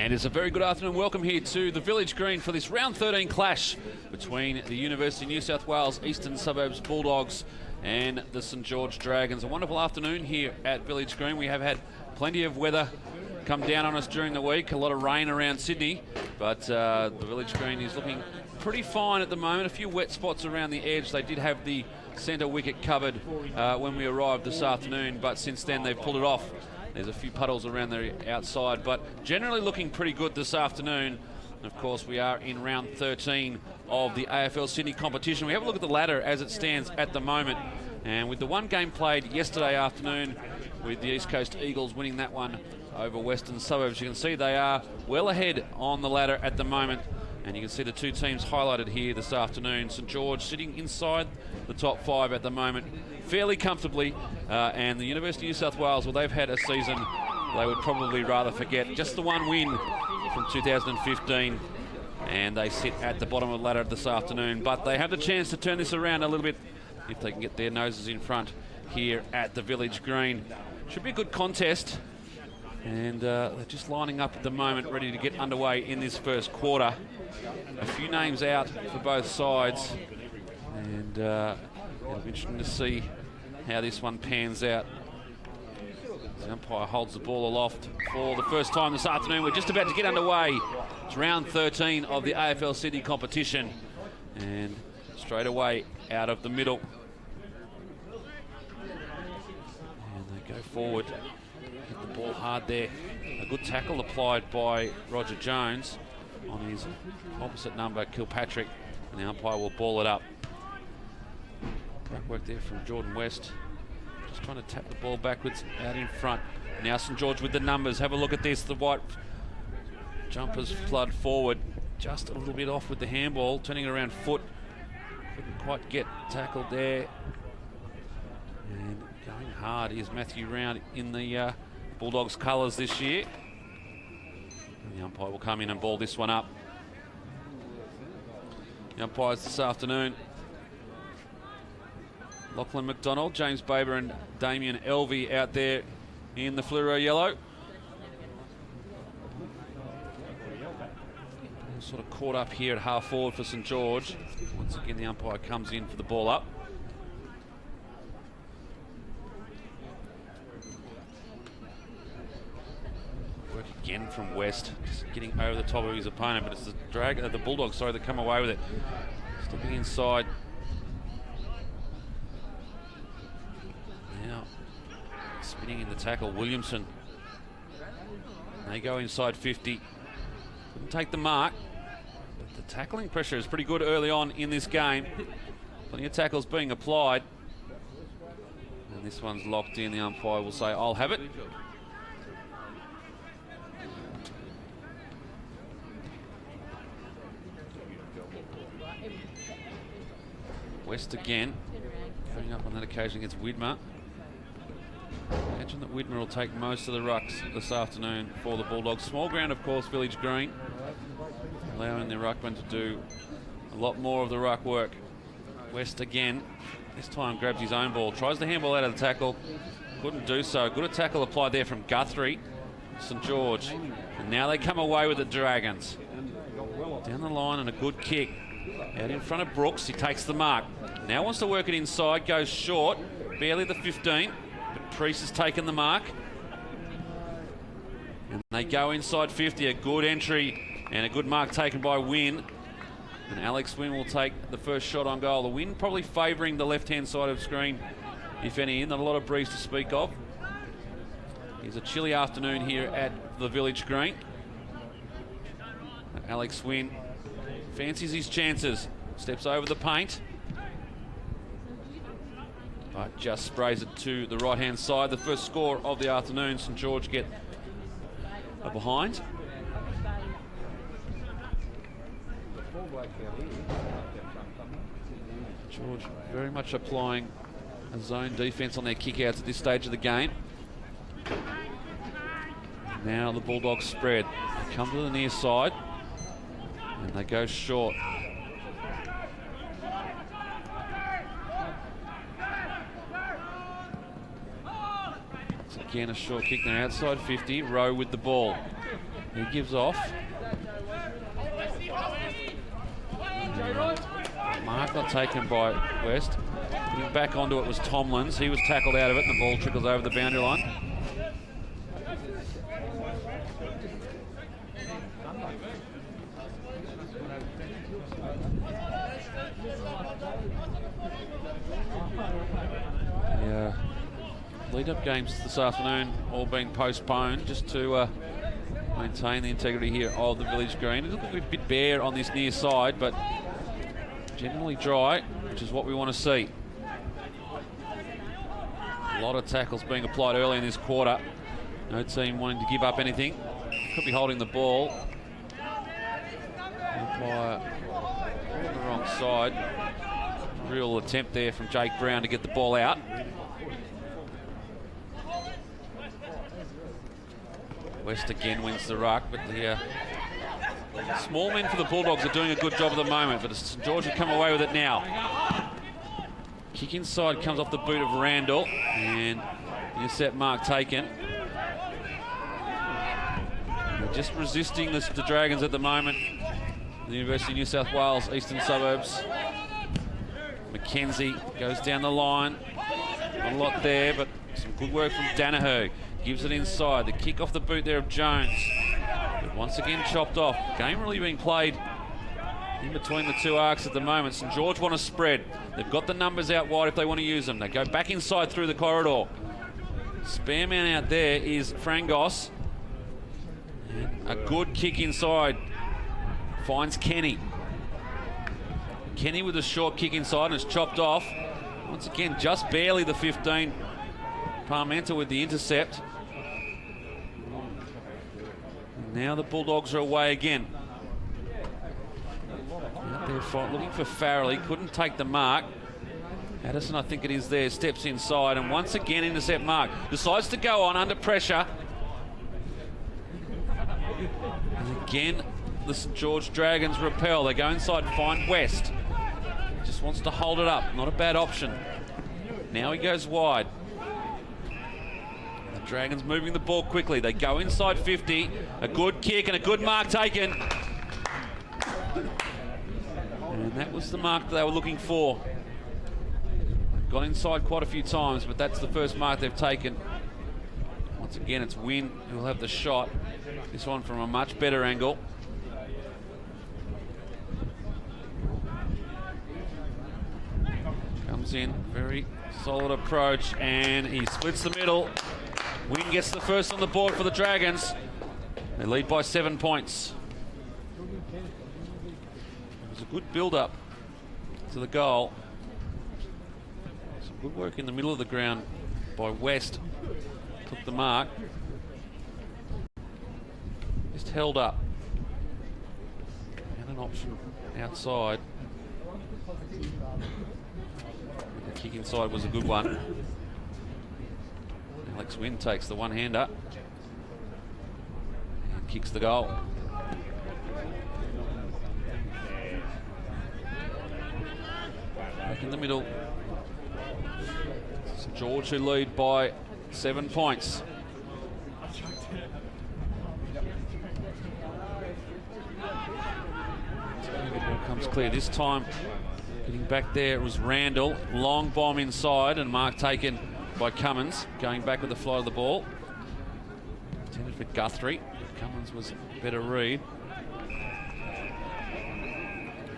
And it's a very good afternoon. Welcome here to the Village Green for this round 13 clash between the University of New South Wales Eastern Suburbs Bulldogs and the St George Dragons. A wonderful afternoon here at Village Green. We have had plenty of weather come down on us during the week, a lot of rain around Sydney, but the Village Green is looking pretty fine at the moment. A few wet spots around the edge. They did have the centre wicket covered when we arrived this afternoon, but since then they've pulled it off. There's a few puddles around the outside, but generally looking pretty good this afternoon. And of course, we are in round 13 of the AFL Sydney competition. We have a look at the ladder as it stands at the moment. And with the one game played yesterday afternoon, with the East Coast Eagles winning that one over Western Suburbs, you can see they are well ahead on the ladder at the moment. And you can see the two teams highlighted here this afternoon. St George sitting inside the top 5 at the moment, fairly comfortably. And the University of New South Wales, well, they've had a season they would probably rather forget. Just the one win from 2015. And they sit at the bottom of the ladder this afternoon. But they have the chance to turn this around a little bit if they can get their noses in front here at the Village Green. Should be a good contest. And they're just lining up at the moment, ready to get underway in this first quarter. A few names out for both sides, and it'll be interesting to see how this one pans out. The umpire holds the ball aloft for the first time this afternoon. We're just about to get underway. It's round 13 of the AFL Sydney competition, and straight away out of the middle. And they go forward. Hit the ball hard there. A good tackle applied by Roger Jones on his opposite number, Kilpatrick, and the umpire will ball it up. Great work there from Jordan West. Just trying to tap the ball backwards out in front. Now St George with the numbers. Have a look at this. The white jumpers flood forward. Just a little bit off with the handball, turning it around foot. Couldn't quite get tackled there. And going hard is Matthew Round in the Bulldogs colours this year. And the umpire will come in and ball this one up. The umpires this afternoon: Lachlan McDonald, James Baber and Damien Elvey out there in the fluoro yellow. Sort of caught up here at half forward for St George. Once again the umpire comes in for the ball up. Work again from West, just getting over the top of his opponent, but it's the Bulldogs, that come away with it. Stepping inside. Now, spinning in the tackle, Williamson. They go inside 50. Couldn't take the mark, but the tackling pressure is pretty good early on in this game. Plenty of tackles being applied. And this one's locked in. The umpire will say, "I'll have it." West again, going up on that occasion against Widmer. Imagine that Widmer will take most of the rucks this afternoon for the Bulldogs. Small ground, of course, Village Green, allowing the ruckman to do a lot more of the ruck work. West again, this time grabs his own ball, tries the handball out of the tackle, couldn't do so. Good a tackle applied there from Guthrie, St George, and now they come away with the Dragons. Down the line and a good kick. Out in front of Brooks, he takes the mark. Now wants to work it inside, goes short, barely the 15, but Priest has taken the mark. And they go inside 50, a good entry and a good mark taken by Wynn. And Alex Wynn will take the first shot on goal. The Wynn probably favouring the left-hand side of the screen, if any, not a lot of breeze to speak of. It's a chilly afternoon here at the Village Green. Alex Wynn fancies his chances, steps over the paint, but just sprays it to the right-hand side. The first score of the afternoon. St George get a behind. George very much applying a zone defence on their kick-outs at this stage of the game. Now the Bulldogs spread. They come to the near side. And they go short. It's again a short kick now, outside 50, Rowe with the ball. He gives off. Mark got taken by West. Getting back onto it was Tomlins. He was tackled out of it and the ball trickles over the boundary line. Lead-up games this afternoon all being postponed just to maintain the integrity here of the Village Green. It looks a bit bare on this near side, but generally dry, which is what we want to see. A lot of tackles being applied early in this quarter. No team wanting to give up anything. Could be holding the ball. Umpire on the wrong side. Real attempt there from Jake Brown to get the ball out. West again wins the ruck, but the small men for the Bulldogs are doing a good job at the moment, but St George have come away with it now. Kick inside comes off the boot of Randall, and intercept mark taken. They're just resisting the Dragons at the moment. The University of New South Wales Eastern Suburbs. Mackenzie goes down the line. Not a lot there, but some good work from Danaher. Gives it inside. The kick off the boot there of Jones. But once again chopped off. Game really being played in between the two arcs at the moment. St George want to spread. They've got the numbers out wide if they want to use them. They go back inside through the corridor. Spare man out there is Frangos. A good kick inside. Finds Kenny. Kenny with a short kick inside and it's chopped off. Once again, just barely the 15. Parmenter with the intercept. Now the Bulldogs are away again. Out there looking for Farrell. He couldn't take the mark. Addison, I think it is there, steps inside and once again intercept mark. Decides to go on under pressure. And again, the St George Dragons repel. They go inside and find West. Just wants to hold it up. Not a bad option. Now he goes wide. Dragons moving the ball quickly. They go inside 50. A good kick and a good mark taken. And that was the mark that they were looking for. Got inside quite a few times, but that's the first mark they've taken. Once again, it's Wynn who'll have the shot. This one from a much better angle. Comes in, very solid approach, and he splits the middle. Wynn gets the first on the board for the Dragons. They lead by 7 points. It was a good build-up to the goal. Some good work in the middle of the ground by West. Took the mark. Just held up. And an option outside. The kick inside was a good one. Alex Wynn takes the one-hander and kicks the goal. Back in the middle. St George who lead by 7 points. Comes clear this time. Getting back there, it was Randall. Long bomb inside and mark taken by Cummins, going back with the flight of the ball. Intended for Guthrie. Cummins was a better read.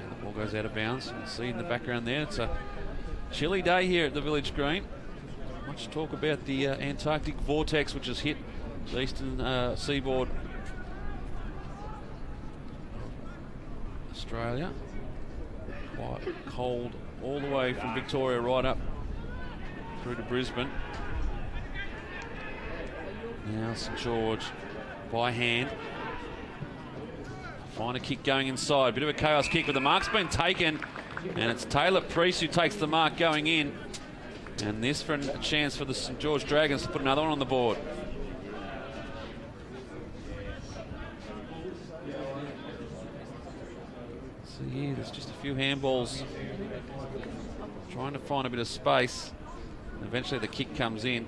The ball goes out of bounds. You can see in the background there, it's a chilly day here at the Village Green. Much talk about the Antarctic vortex which has hit the eastern seaboard Australia. Quite cold all the way from Victoria right up through to Brisbane. Now St George by hand. Find a kick going inside. Bit of a chaos kick, but the mark's been taken. And it's Taylor Priest who takes the mark going in. And this for a chance for the St George Dragons to put another one on the board. So yeah, there's just a few handballs. Trying to find a bit of space. Eventually the kick comes in.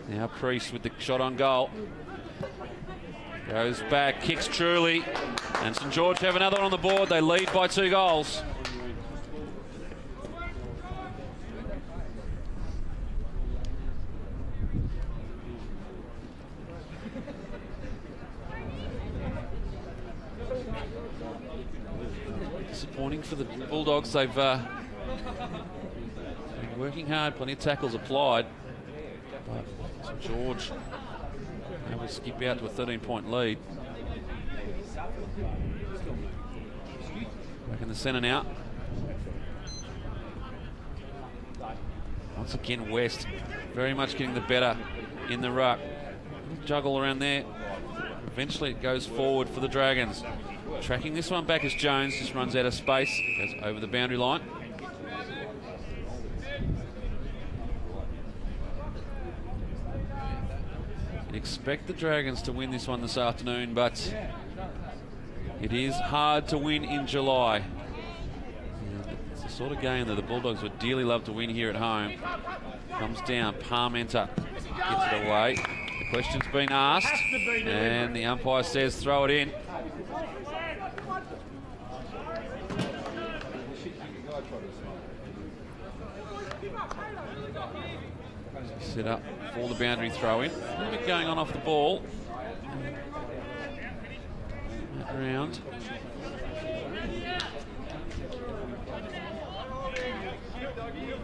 Now Priest with the shot on goal. Goes back, kicks truly. And St George have another one on the board. They lead by 2 goals. Disappointing for the Bulldogs. They've been working hard, plenty of tackles applied. But St George will skip out to a 13-point lead. Back in the centre now. Once again, West very much getting the better in the ruck. Juggle around there. Eventually it goes forward for the Dragons. Tracking this one back as Jones just runs out of space. Goes over the boundary line. You'd expect the Dragons to win this one this afternoon, but it is hard to win in July. It's the sort of game that the Bulldogs would dearly love to win here at home. Comes down, Parmenter gets it away. The question's been asked, and the umpire says throw it in. Set up for the boundary throw in. A little bit going on off the ball. Around.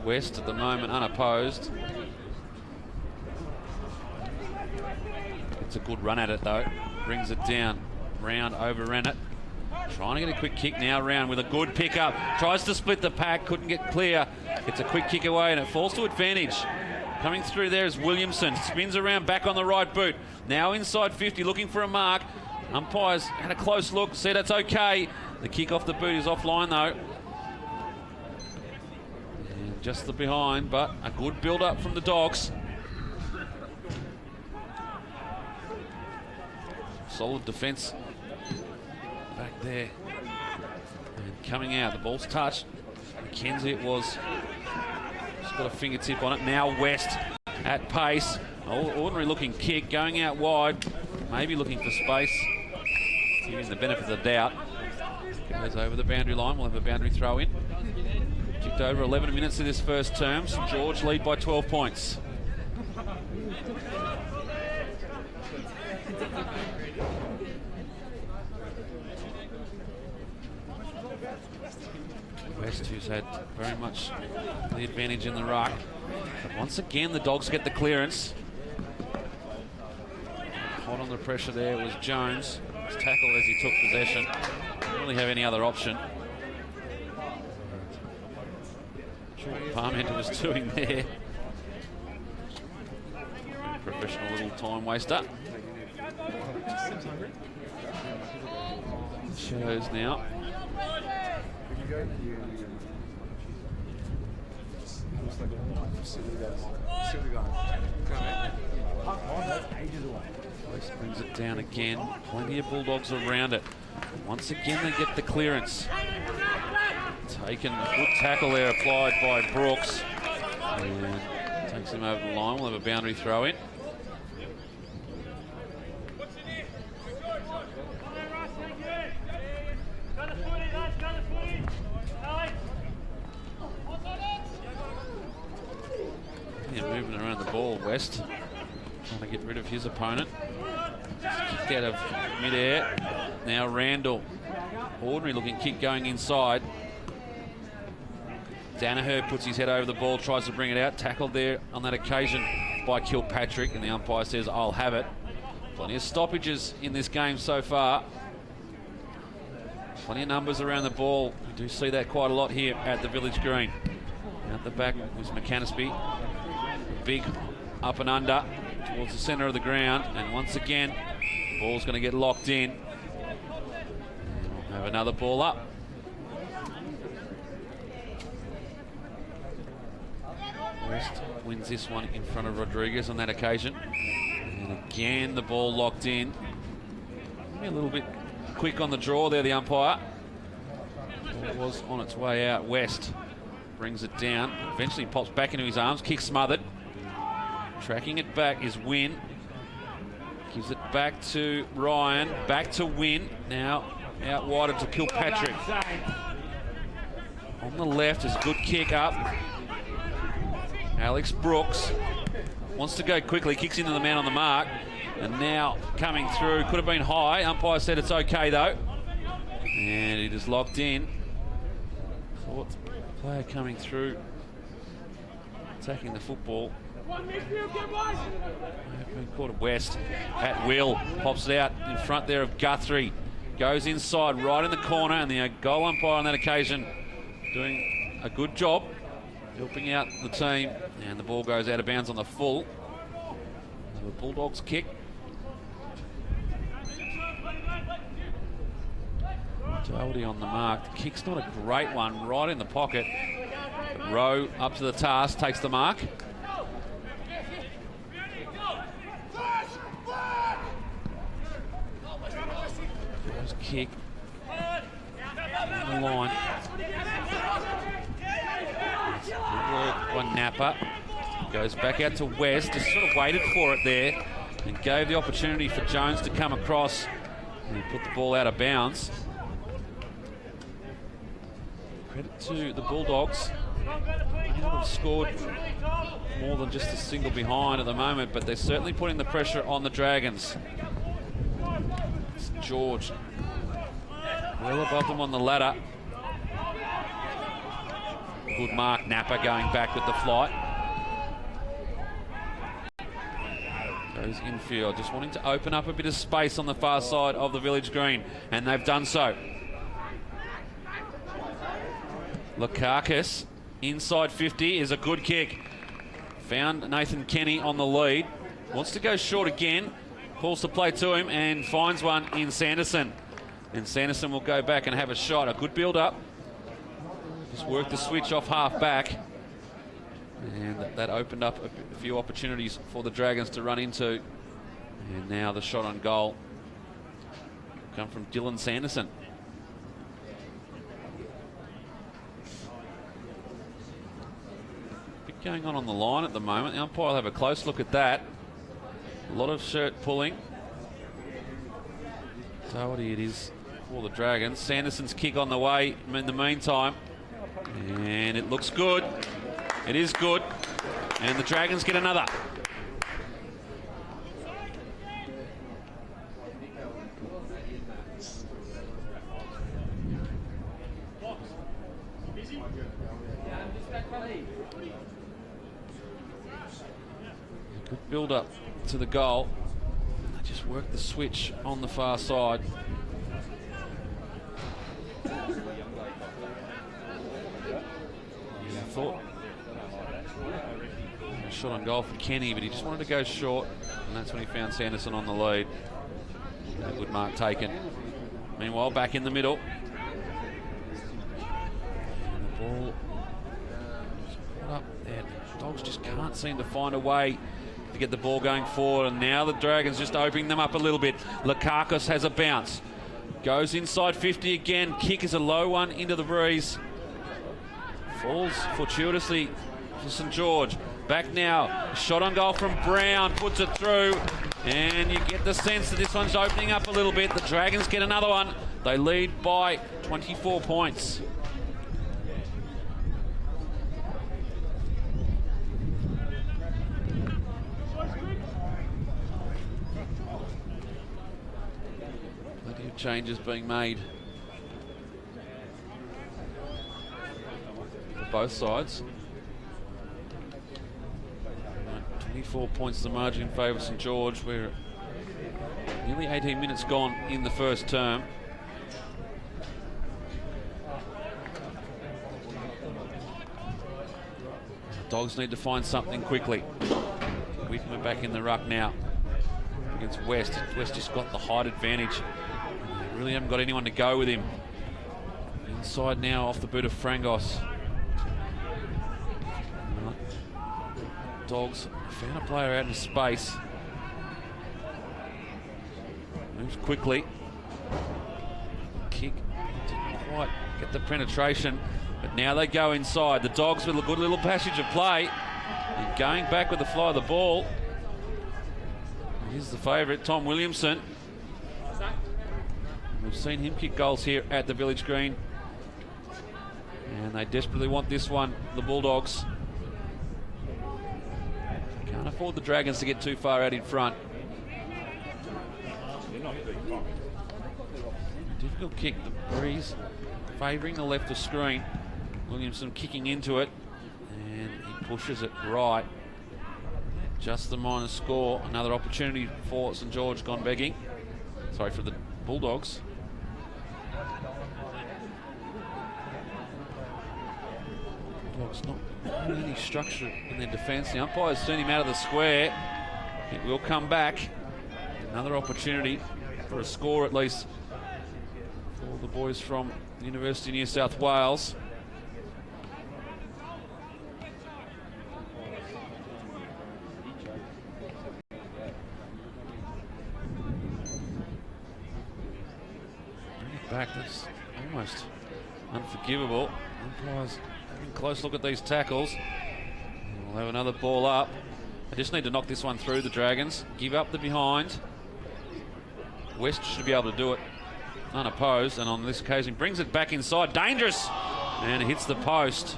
West at the moment unopposed. It's a good run at it though. Brings it down. Round overran it. Trying to get a quick kick now. Round with a good pickup. Tries to split the pack. Couldn't get clear. It's a quick kick away and it falls to advantage. Coming through there is Williamson. Spins around back on the right boot. Now inside 50 looking for a mark. Umpires had a close look. Said it's okay. The kick off the boot is offline though. And just the behind, but a good build up from the Dogs. Solid defence back there. And coming out, the ball's touched. McKenzie it was. Just got a fingertip on it. Now West at pace. Ordinary looking kick going out wide. Maybe looking for space. Giving the benefit of the doubt. Goes over the boundary line. We'll have a boundary throw in. Kicked over 11 minutes of this first term. St George lead by 12 points. West, who's had very much the advantage in the ruck. But once again, the Dogs get the clearance. Hot on the pressure there was Jones. His tackle as he took possession. Didn't really have any other option. What Parmenter was doing there. Professional little time waster. Shadows now. West brings it down again. Plenty of Bulldogs around it. Once again, they get the clearance. Taken, good tackle there applied by Brooks. And takes him over the line. We'll have a boundary throw in. Moving around the ball, West trying to get rid of his opponent. Kicked out of mid-air. Now Randall, ordinary looking kick going inside. Danaher puts his head over the ball, tries to bring it out. Tackled there on that occasion by Kilpatrick, and the umpire says I'll have it. Plenty of stoppages in this game so far. Plenty of numbers around the ball. We do see that quite a lot here at the Village Green. Out the back was McAnaspy. Big up and under towards the centre of the ground, and once again the ball's going to get locked in. We'll have another ball up. West wins this one in front of Rodriguez on that occasion, and again the ball locked in. Maybe a little bit quick on the draw there, the umpire. It was on its way out. West brings it down, eventually pops back into his arms, kick smothered. Tracking it back is Wynn. Gives it back to Ryan. Back to Wynn. Now out wide to Kilpatrick. On the left is a good kick up. Alex Brooks wants to go quickly. Kicks into the man on the mark. And now coming through. Could have been high. Umpire said it's okay though. And it is locked in. Fourth player coming through. Attacking the football. Quarter West at will. Pops it out in front there of Guthrie. Goes inside right in the corner, and the goal umpire on that occasion doing a good job helping out the team, and the ball goes out of bounds on the full. So the Bulldogs kick. Doherty on the mark. The kick's not a great one, right in the pocket. Rowe up to the task, takes the mark. Kick on the line. One Napa goes back out to West. Just sort of waited for it there and gave the opportunity for Jones to come across and put the ball out of bounds. Credit to the Bulldogs. They have scored more than just a single behind at the moment, but they're certainly putting the pressure on the Dragons. It's George. Well above them on the ladder. Good mark, Napa going back with the flight. Goes infield, just wanting to open up a bit of space on the far side of the Village Green, and they've done so. Lukakis, inside 50, is a good kick. Found Nathan Kenny on the lead. Wants to go short again. Pulls the play to him and finds one in Sanderson. And Sanderson will go back and have a shot. A good build-up. Just worked the switch off half-back. And that opened up a few opportunities for the Dragons to run into. And now the shot on goal come from Dylan Sanderson. Bit going on the line at the moment. The umpire will have a close look at that. A lot of shirt pulling. Doherty it is for the Dragons. Sanderson's kick on the way in the meantime. And it looks good. It is good. And the Dragons get another. Good build up to the goal. They just work the switch on the far side. Thought a shot on goal for Kenny, but he just wanted to go short, and that's when he found Sanderson on the lead. A good mark taken. Meanwhile, back in the middle. And the ball is caught up there. The Dogs just can't seem to find a way to get the ball going forward, and now the Dragons just opening them up a little bit. Lukakis has a bounce. Goes inside 50 again. Kick is a low one into the breeze. Falls fortuitously for St George. Back now, shot on goal from Brown, puts it through, and you get the sense that this one's opening up a little bit. The Dragons get another one. They lead by 24 points. Plenty of changes being made. Both sides. 24 points the margin in favour of St George. We're nearly 18 minutes gone in the first term. The Dogs need to find something quickly. Whitmer back in the ruck now against West. West just got the height advantage. They really haven't got anyone to go with him. Inside now off the boot of Frangos. Dogs found a player out in space. Moves quickly. Kick didn't quite get the penetration, but now they go inside. The Dogs with a good little passage of play. And going back with the fly of the ball. Here's the favourite, Tom Williamson. We've seen him kick goals here at the Village Green. And they desperately want this one, the Bulldogs. Can't afford the Dragons to get too far out in front. Difficult kick, the breeze favouring the left of screen. Williamson kicking into it, and he pushes it right. Just the minor score. Another opportunity for St George gone begging. Sorry, for the Bulldogs. Bulldogs not really any structure in their defence. The umpire's sent him out of the square. It will come back. Another opportunity for a score at least for the boys from the University of New South Wales. Back, that's almost unforgivable. Umpires having a close look at these tackles. We'll have another ball up. They just need to knock this one through, the Dragons. Give up the behind. West should be able to do it unopposed, and on this occasion brings it back inside. Dangerous! And it hits the post.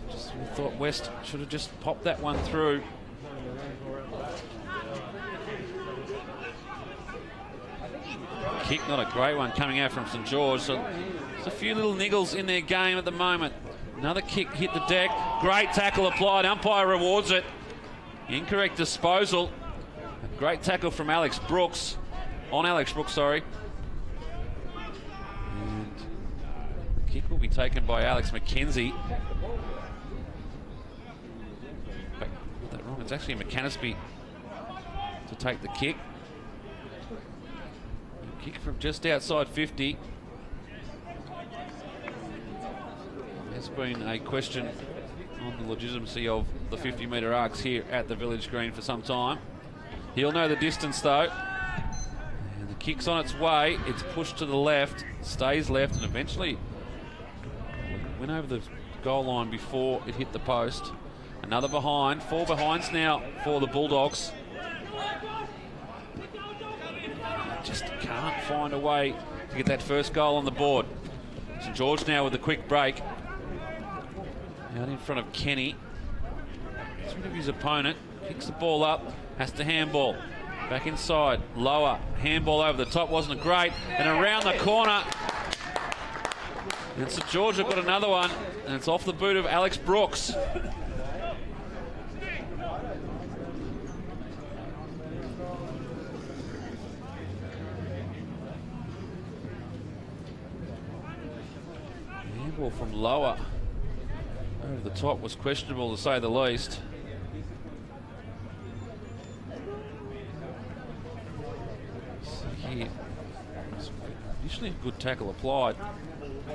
Just thought West should have just popped that one through. Kick, not a great one coming out from St George. So there's a few little niggles in their game at the moment. Another kick hit the deck. Great tackle applied. Umpire rewards it. Incorrect disposal. A great tackle from Alex Brooks. On Alex Brooks, sorry. And the kick will be taken by Alex McKenzie. But got that wrong. It's actually McCannaspy to take the kick. Kick from just outside 50. There's been a question on the legitimacy of the 50-metre arcs here at the Village Green for some time. He'll know the distance though. And the kick's on its way. It's pushed to the left, stays left, and eventually went over the goal line before it hit the post. Another behind. 4 behinds now for the Bulldogs. Just can't find a way to get that first goal on the board. St George now with a quick break. Out in front of Kenny. Gets rid of his opponent. Picks the ball up. Has to handball. Back inside. Lower. Handball over the top. Wasn't great. And around the corner. And St George have got another one. And it's off the boot of Alex Brooks. Handball from Lower over the top was questionable to say the least. So here, initially a good tackle applied.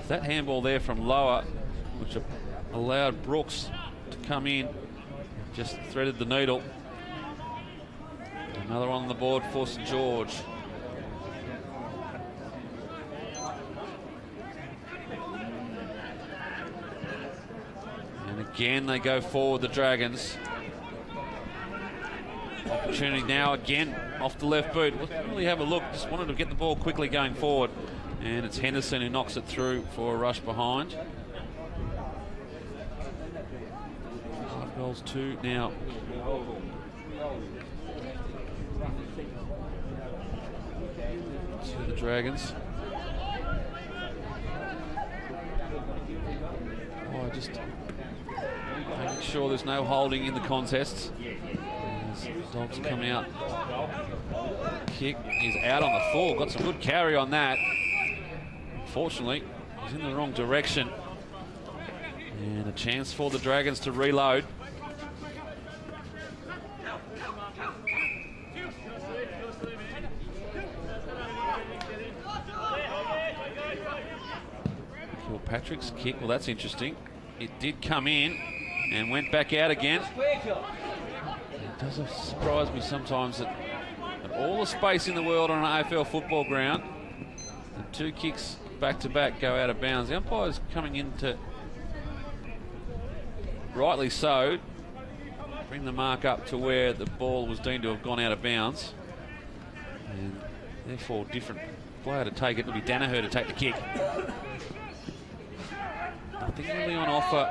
That handball there from Lower, which allowed Brooks to come in, just threaded the needle. Another one on the board for St George. Again, they go forward, the Dragons. Opportunity now again off the left boot. Didn't really have a look, just wanted to get the ball quickly going forward. And it's Henderson who knocks it through for a rush behind. 5 goals, 2 now. To the Dragons. Oh, just making sure there's no holding in the contests. As Dogs come out. Kick is out on the full. Got some good carry on that. Unfortunately, he's in the wrong direction. And a chance for the Dragons to reload. Kilpatrick's kick, well, that's interesting. It did come in and went back out again. It does surprise me sometimes that all the space in the world on an AFL football ground, and 2 kicks back to back go out of bounds. The umpire's coming in to rightly so, bring the mark up to where the ball was deemed to have gone out of bounds. And therefore, different player to take it. It'll be Danaher to take the kick. Nothing really on offer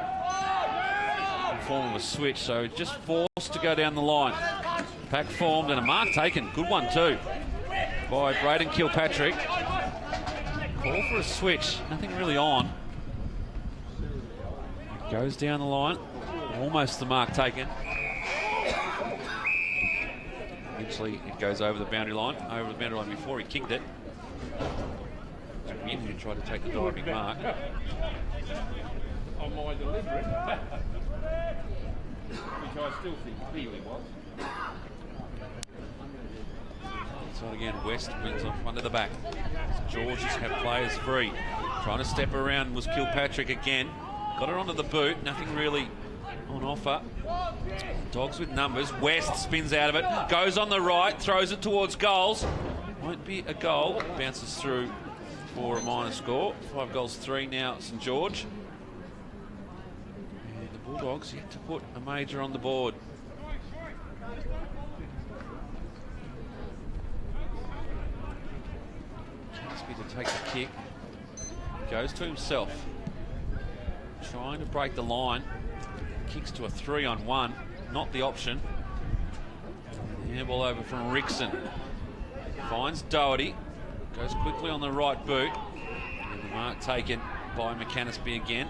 in form of a switch, so just forced to go down the line. Pack formed and a mark taken. Good one too by Braden Kilpatrick. Call for a switch. Nothing really on. Goes down the line. Almost the mark taken. Eventually it goes over the boundary line. Over the boundary line before he kicked it. Win who tried to take the diving mark. On my delivery, which I still think clearly was. So again, West wins off under the back. George just had players free. Trying to step around was Kilpatrick again. Got her onto the boot. Nothing really on offer. Dogs with numbers. West spins out of it. Goes on the right. Throws it towards goals. Won't be a goal. Bounces through for a minor score. 5 goals, 3 now, St George. And the Bulldogs yet to put a major on the board. To take the kick, goes to himself, trying to break the line, kicks to a 3-on-1, not the option. Handball over from Rickson, finds Doherty, goes quickly on the right boot, and the mark taken by McAnespie again.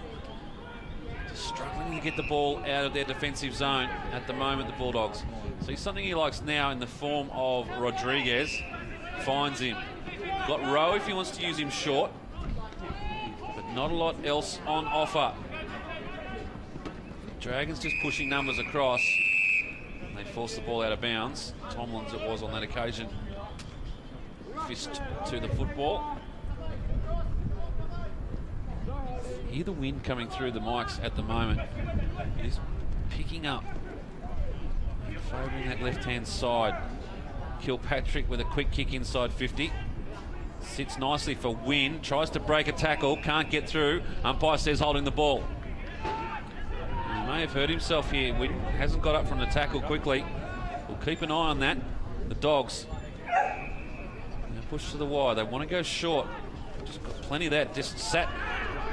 Just struggling to get the ball out of their defensive zone at the moment, the Bulldogs. See something he likes now in the form of Rodriguez, finds him. Got Rowe if he wants to use him short, but not a lot else on offer. Dragons just pushing numbers across. They force the ball out of bounds. Tomlins it was on that occasion. Fist to the football. Hear the wind coming through the mics at the moment. It is picking up. Favouring that left-hand side. Kilpatrick with a quick kick inside 50. Sits nicely for Wynn, tries to break a tackle, can't get through. Umpire says holding the ball. He may have hurt himself here. Wynn hasn't got up from the tackle quickly. We'll keep an eye on that. The Dogs push to the wide. They want to go short. Just got plenty of that. Just sat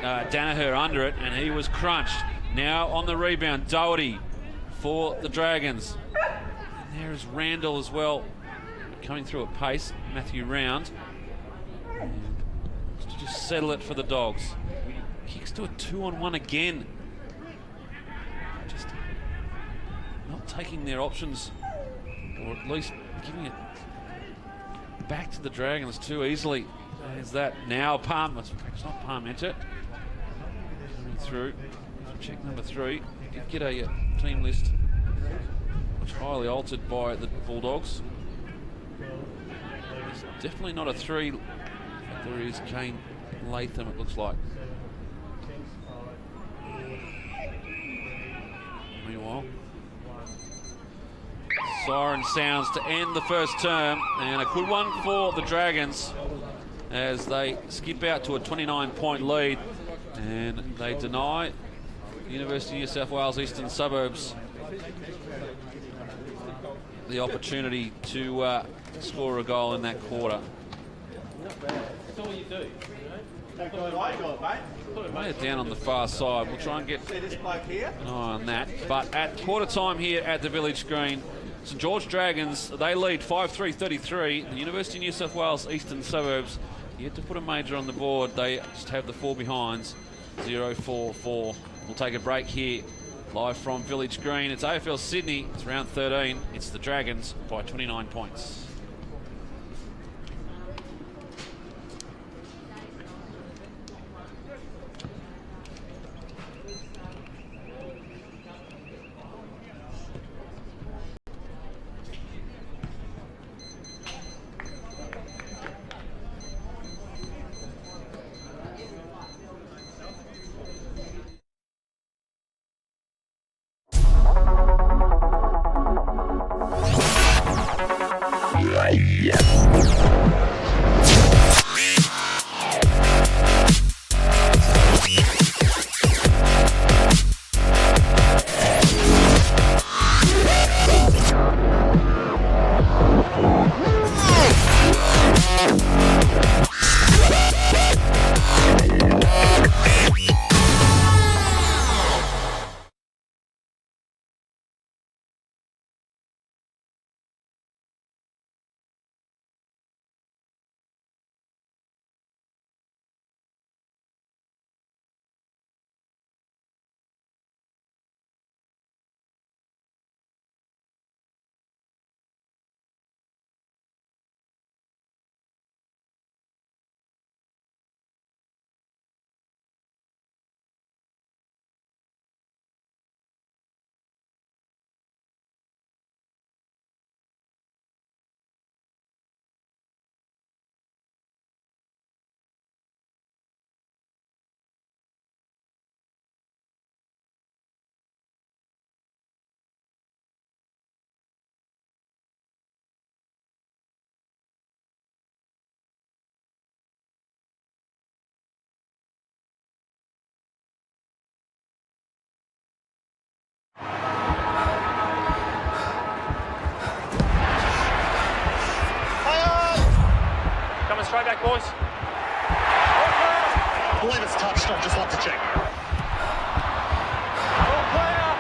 Danaher under it, and he was crunched. Now on the rebound, Doherty for the Dragons. And there is Randall as well, coming through at pace. Matthew Round. To just settle it for the Dogs. Kicks to a 2-on-1 again. Just not taking their options, or at least giving it back to the Dragons too easily. There's that. Now Palm, it's not Parmenter. Coming through. Check number 3. Did get a team list which highly altered by the Bulldogs. It's definitely not a 3. There is Kane Latham, it looks like. Meanwhile, siren sounds to end the first term, and a good one for the Dragons as they skip out to a 29-point lead, and they deny the University of New South Wales Eastern Suburbs the opportunity to score a goal in that quarter. That's all you do. Lay it down on the far side. We'll try and get an eye on that. But at quarter time here at the Village Green, St George Dragons, they lead 5-3-33. The University of New South Wales Eastern Suburbs yet to put a major on the board. They just have the 4 behinds, 0-4-4. We'll take a break here live from Village Green. It's AFL Sydney. It's round 13. It's the Dragons by 29 points. Straight back, boys. I believe it's touched. I'd just like to check.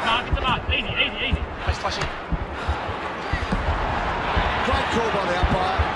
No, get the mark. Easy. Nice touching. Great call by the umpire.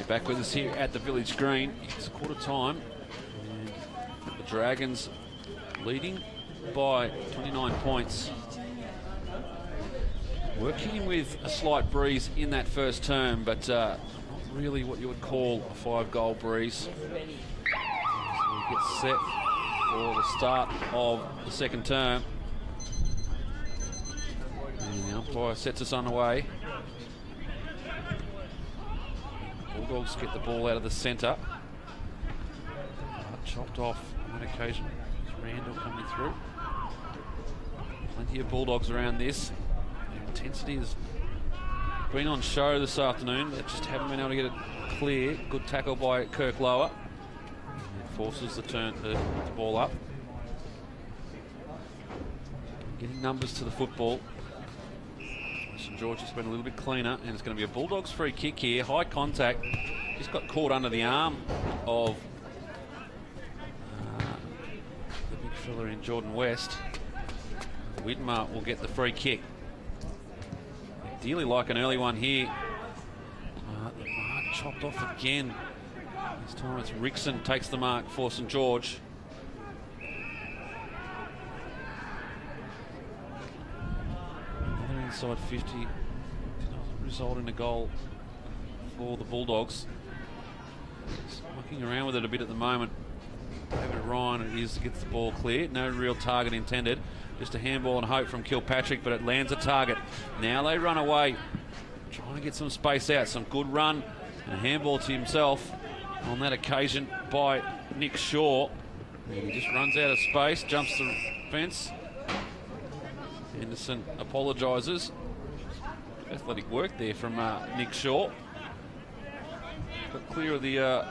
Back with us here at the Village Green. It's quarter time. And the Dragons leading by 29 points. Working with a slight breeze in that first term, but not really what you would call a 5-goal breeze. As we get set for the start of the second term. And the umpire sets us underway. Bulldogs get the ball out of the centre. Chopped off on that occasion. It's Randall coming through. Plenty of Bulldogs around this. The intensity has been on show this afternoon. They just haven't been able to get it clear. Good tackle by Kirk Lower. It forces the ball up. Getting numbers to the football. St George has been a little bit cleaner, and it's going to be a Bulldogs free kick here. High contact. Just got caught under the arm of the big fella in Jordan West. Widmer will get the free kick. Ideally like an early one here. The mark chopped off again. This time it's Rickson takes the mark for St George. Inside 50 did not result in a goal for the Bulldogs. Just mucking around with it a bit at the moment. David Ryan, it is, gets the ball clear. No real target intended. Just a handball and hope from Kilpatrick, but it lands a target. Now they run away, trying to get some space out. Some good run and a handball to himself on that occasion by Nick Shaw. And he just runs out of space, jumps the fence. Henderson apologises. Athletic work there from Nick Shaw. Got clear of the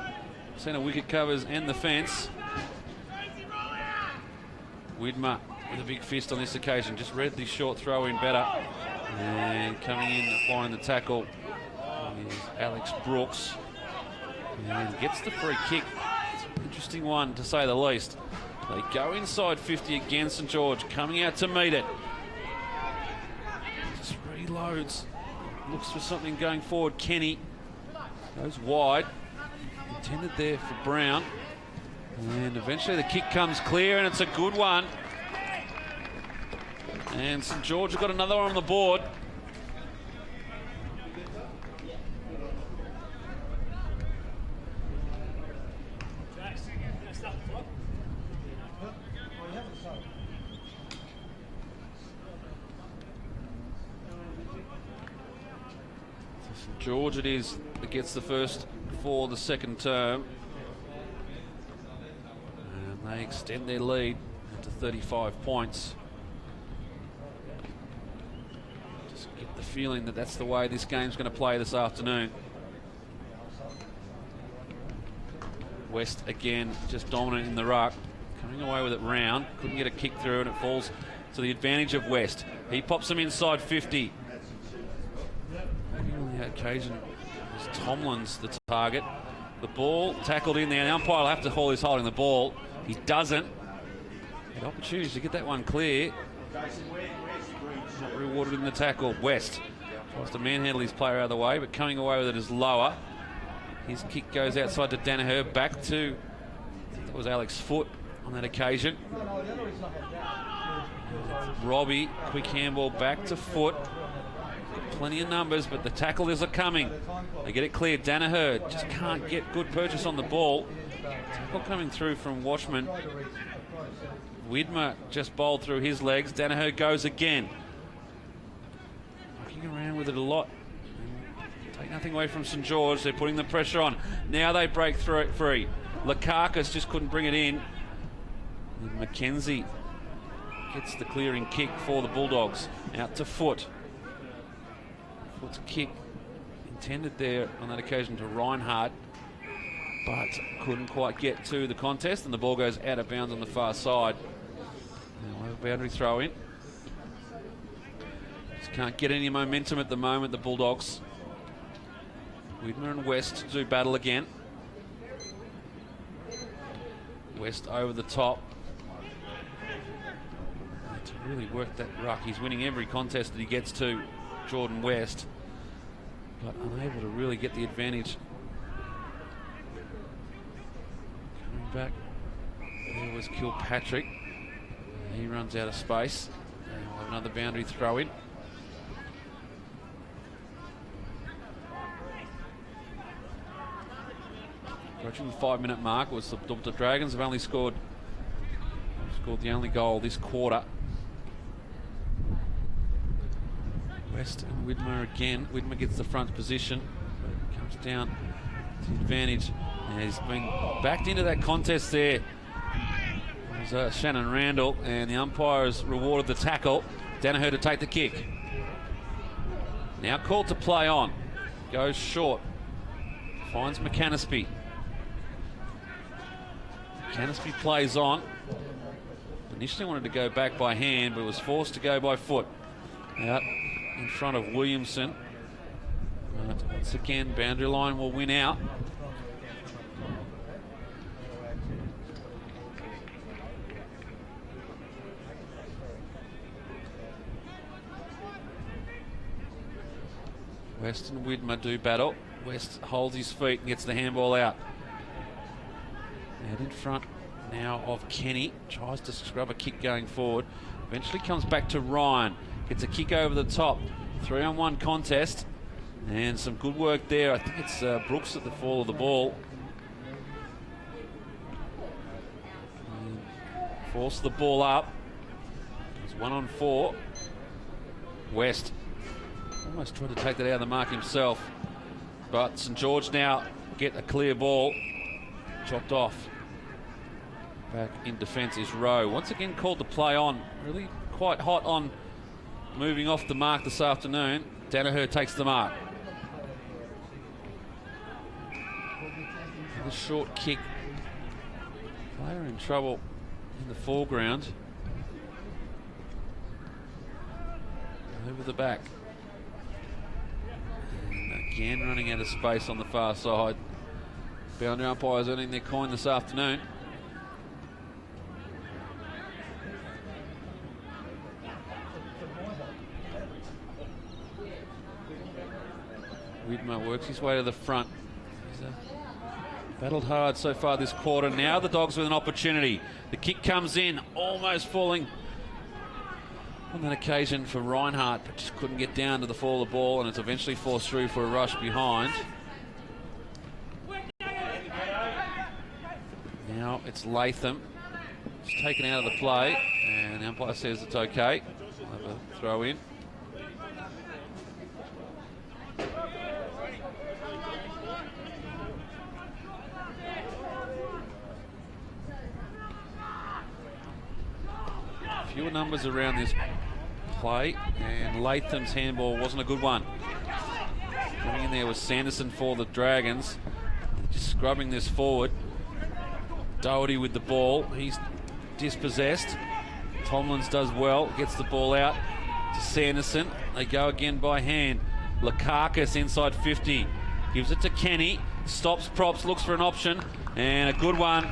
centre wicket covers and the fence. Widmer with a big fist on this occasion. Just read the short throw in better. And coming in, applying the tackle is Alex Brooks. And gets the free kick. It's an interesting one, to say the least. They go inside 50 again, St George, coming out to meet it. Just reloads. Looks for something going forward. Kenny goes wide. Intended there for Brown. And eventually the kick comes clear, and it's a good one. And St George have got another one on the board. St George it is that gets the first for the second term. And they extend their lead to 35 points. Just get the feeling that that's the way this game's going to play this afternoon. West again, just dominant in the ruck. Coming away with it round. Couldn't get a kick through, and it falls to the advantage of West. He pops them inside 50. On the occasion is Tomlin's the target. The ball tackled in there. The umpire will have to haul his holding the ball. He doesn't. Had opportunities to get that one clear. Not rewarded in the tackle. West tries to manhandle his player out of the way, but coming away with it is lower. His kick goes outside to Danaher, back to, I think that was Alex Foote on that occasion. Robbie, quick handball back to Foote. Plenty of numbers, but the tacklers are coming. They get it cleared. Danaher just can't get good purchase on the ball. Tackle coming through from Watchman. Widmer just bowled through his legs. Danaher goes again. Looking around with it a lot. Take nothing away from St George. They're putting the pressure on. Now they break through it free. Lakakis just couldn't bring it in. And Mackenzie gets the clearing kick for the Bulldogs. Out to Foote. Foote's kick intended there on that occasion to Reinhardt, but couldn't quite get to the contest, and the ball goes out of bounds on the far side. Now a boundary throw in. Just can't get any momentum at the moment, the Bulldogs. Widmer and West do battle again. West over the top. To really work that ruck. He's winning every contest that he gets to, Jordan West, but unable to really get the advantage. Coming back, there was Kilpatrick. He runs out of space. And we'll have another boundary throw in. Approaching the 5-minute mark. Was the Dragons have only scored the only goal this quarter. West and Widmer again. Widmer gets the front position, but comes down to the advantage. And he's been backed into that contest there. There's Shannon Randall, and the umpire has rewarded the tackle. Danaher to take the kick. Now called to play on. Goes short. Finds McAnaspy. McAnaspy plays on. Initially wanted to go back by hand, but was forced to go by foot. Out in front of Williamson. Once again, boundary line will win out. West and Widmer do battle. West holds his feet and gets the handball out. Out in front now of Kenny. Tries to scrub a kick going forward. Eventually comes back to Ryan. Gets a kick over the top. 3-on-1 contest. And some good work there. I think it's Brooks at the fall of the ball. And force the ball up. It's 1-on-4. West almost tried to take that out of the mark himself. But St George now get a clear ball. Chopped off. Back in defence is Rowe. Once again called to play on. Really quite hot on moving off the mark this afternoon. Danaher takes the mark. The short kick. Player in trouble in the foreground. Over the back. And again running out of space on the far side. Boundary umpires earning their coin this afternoon. Widmer works his way to the front. He's battled hard so far this quarter. Now the Dogs with an opportunity. The kick comes in, almost falling on that occasion for Reinhardt, but just couldn't get down to the fall of the ball, and it's eventually forced through for a rush behind. Now it's Latham. It's taken out of the play, and the umpire says it's okay. We'll have a throw in. Fewer numbers around this play, and Latham's handball wasn't a good one. Coming in there was Sanderson for the Dragons. Just scrubbing this forward. Doherty with the ball. He's dispossessed. Tomlins does well, gets the ball out to Sanderson. They go again by hand. Lukakis inside 50. Gives it to Kenny. Stops props, looks for an option, and a good one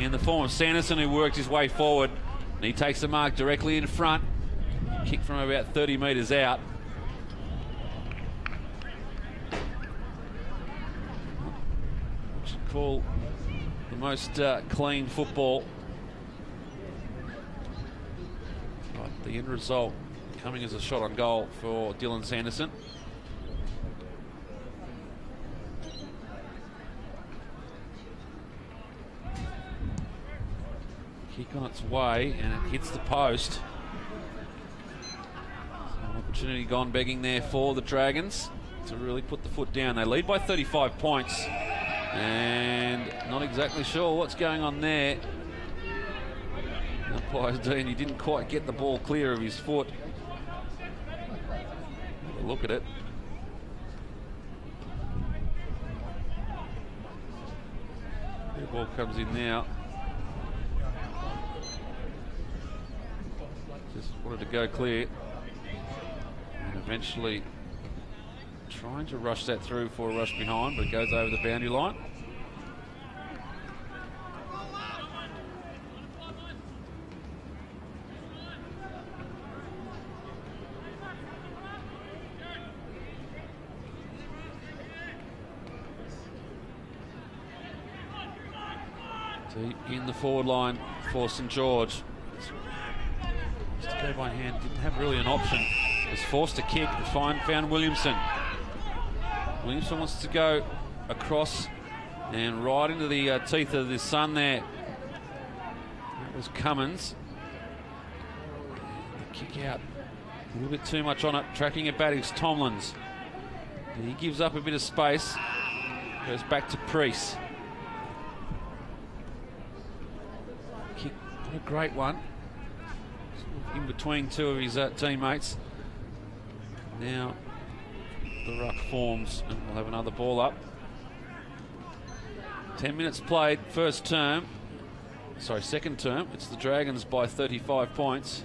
in the form of Sanderson, who worked his way forward. And he takes the mark directly in front. Kick from about 30 metres out. What you call the most clean football. But the end result coming as a shot on goal for Dylan Sanderson. Kick on its way, and it hits the post. So an opportunity gone begging there for the Dragons to really put the foot down. They lead by 35 points, and not exactly sure what's going on there. Umpire's Dean, he didn't quite get the ball clear of his foot. Have a look at it. The ball comes in now. Just wanted to go clear, and eventually trying to rush that through for a rush behind, but it goes over the boundary line. Deep in the forward line for St George. Just to go by hand, didn't have really an option. Was forced to kick and found Williamson. Williamson wants to go across and right into the teeth of the sun there. That was Cummins. The kick out, a little bit too much on it. Tracking it back is Tomlins. And he gives up a bit of space. Goes back to Priest. Kick, not a great one. In between two of his teammates. Now the ruck forms, and we'll have another ball up. 10 minutes played, second term. It's the Dragons by 35 points.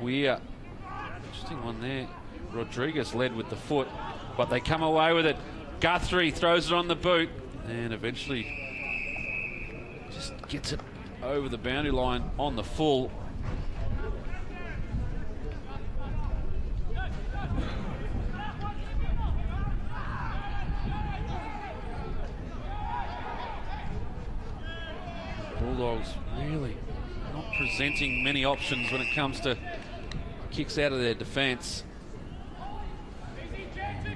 Weir, interesting one there. Rodriguez led with the foot, but they come away with it. Guthrie throws it on the boot, and eventually just gets it over the boundary line on the full. Bulldogs really not presenting many options when it comes to kicks out of their defence.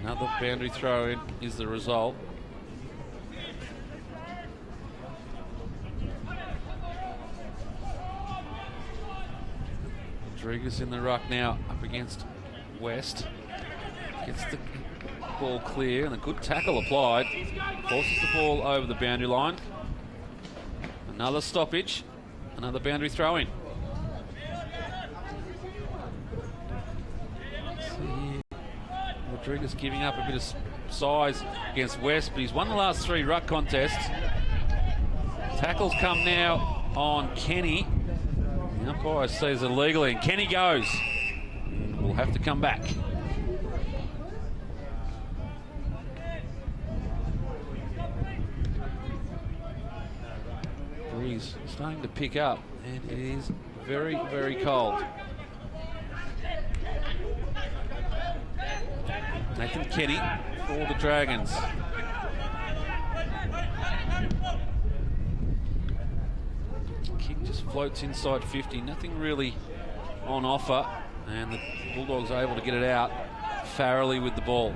Another boundary throw in is the result. Rodriguez in the ruck now up against West. Gets the ball clear and a good tackle applied. Forces the ball over the boundary line. Another stoppage, another boundary throw-in. Rodriguez giving up a bit of size against West, but he's won the last 3 ruck contests. Tackles come now on Kenny. The umpire says illegally, and Kenny goes. We'll have to come back. Breeze starting to pick up, and it is very, very cold. Nathan Kenny for the Dragons. Kick just floats inside 50, nothing really on offer, and the Bulldogs are able to get it out. Farrelly with the ball.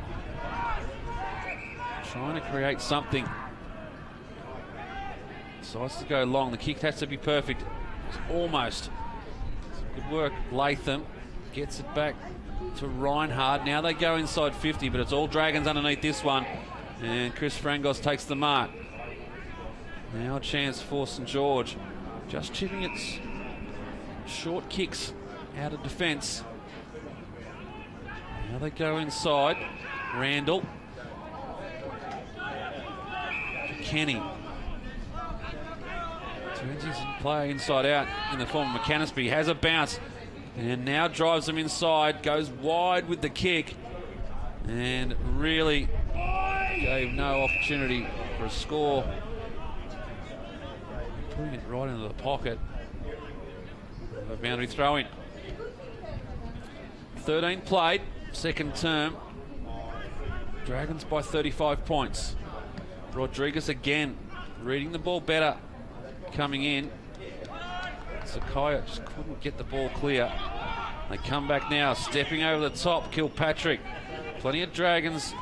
Trying to create something. Decides to go long. The kick has to be perfect. It's almost. Good work. Latham gets it back to Reinhardt. Now they go inside 50, but it's all Dragons underneath this one. And Chris Frangos takes the mark. Now a chance for St George. Just chipping its short kicks out of defence. Now they go inside. Randall. Kenny. Turns his play inside out in the form of McCannisby. Has a bounce. And now drives them inside. Goes wide with the kick. And really gave no opportunity for a score. Putting it right into the pocket. A boundary throw-in. 13 played. Second term. Dragons by 35 points. Rodriguez again reading the ball better. Coming in. Sakaya just couldn't get the ball clear. They come back now, stepping over the top. Kilpatrick. Plenty of Dragons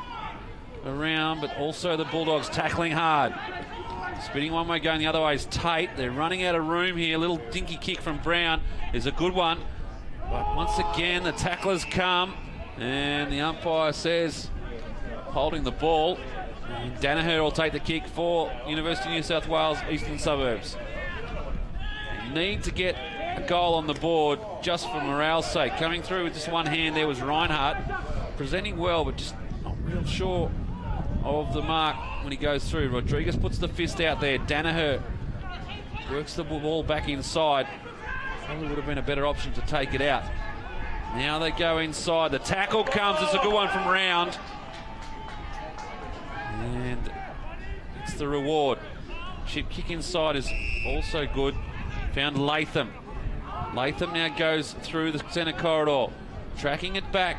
around, but also the Bulldogs tackling hard. Spinning one way, going the other way is Tate. They're running out of room here. Little dinky kick from Brown is a good one. But once again, the tacklers come, and the umpire says holding the ball. And Danaher will take the kick for University of New South Wales Eastern Suburbs. They need to get a goal on the board just for morale's sake. Coming through with just one hand there was Reinhardt. Presenting well, but just not real sure of the mark when he goes through. Rodriguez puts the fist out there. Danaher works the ball back inside. Probably would have been a better option to take it out. Now they go inside. The tackle comes. It's a good one from Round. And it's the reward. Chip kick inside is also good. Found Latham. Latham now goes through the centre corridor. Tracking it back.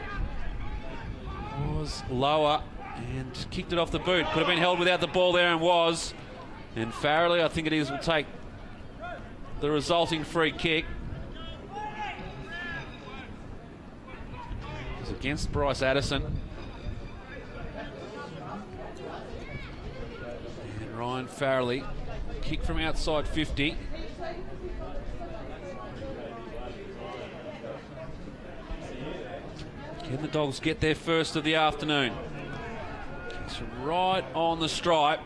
Was lower and kicked it off the boot. Could have been held without the ball there and was. And Farrelly, I think it is, will take the resulting free kick. It's against Bryce Addison. And Ryan Farrelly, kick from outside 50. Can the Dogs get their first of the afternoon? Kicks right on the stripe.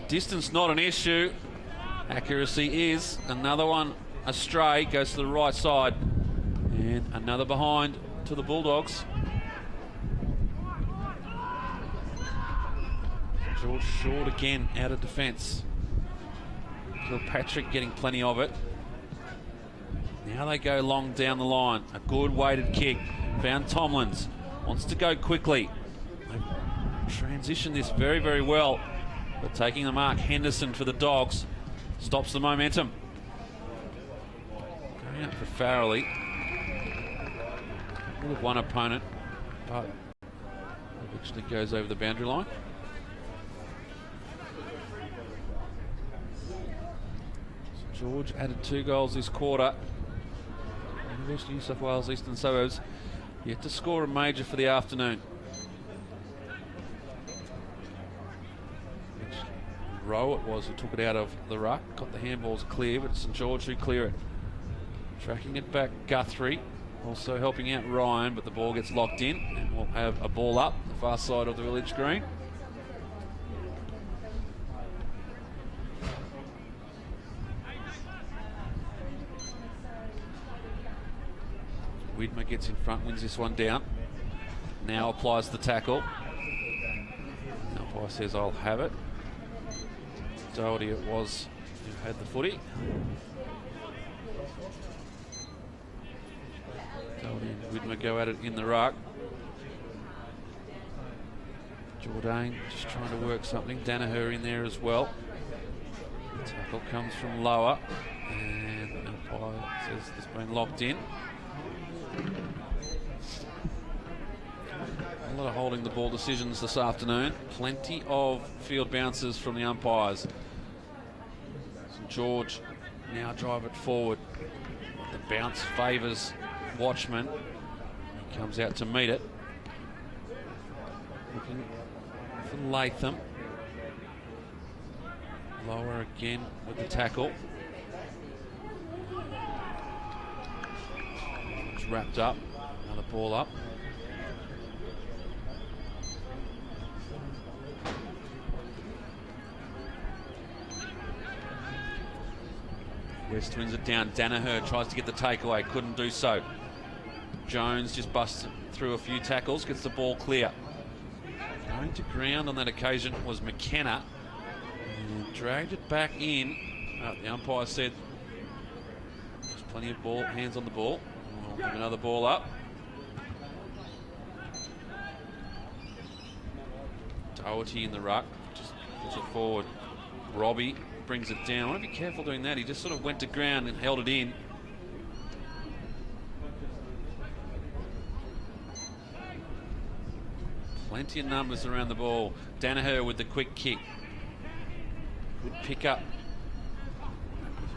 Distance not an issue. Accuracy is. Another one astray, goes to the right side. And another behind to the Bulldogs. George short again out of defence. Kilpatrick getting plenty of it. Now they go long down the line. A good weighted kick. Found Tomlins. Wants to go quickly. They transition this very, very well. But taking the mark, Henderson for the Dogs. Stops the momentum. Going out for Farrelly. Would have one opponent, but eventually goes over the boundary line. St George added 2 goals this quarter. University of New South Wales Eastern Suburbs yet to score a major for the afternoon. Which row it was who took it out of the ruck. Got the handballs clear, but it's St George who clear it. Tracking it back, Guthrie. Also helping out Ryan, but the ball gets locked in, and we'll have a ball up the far side of the village green. Widmer gets in front, wins this one down. Now applies the tackle. Umpire says, I'll have it. Doherty it was who had the footy. Doherty and Widmer go at it in the ruck. Jourdain just trying to work something. Danaher in there as well. The tackle comes from lower, and umpire says it's been locked in. A lot of holding the ball decisions this afternoon. Plenty of field bounces from the umpires. St George now drive it forward. The bounce favours Watchman. He comes out to meet it. Looking for Latham. Lower again with the tackle. It's wrapped up. Another ball up. West wins it down. Danaher tries to get the takeaway, couldn't do so. Jones just busts through a few tackles, gets the ball clear. Going to ground on that occasion was McKenna, and dragged it back in. The umpire said there's plenty of ball, hands on the ball. We'll have another ball up. Doherty in the ruck, just puts it forward. Robbie brings it down. I want to be careful doing that. He just sort of went to ground and held it in. Plenty of numbers around the ball. Danaher with the quick kick. Good pick up.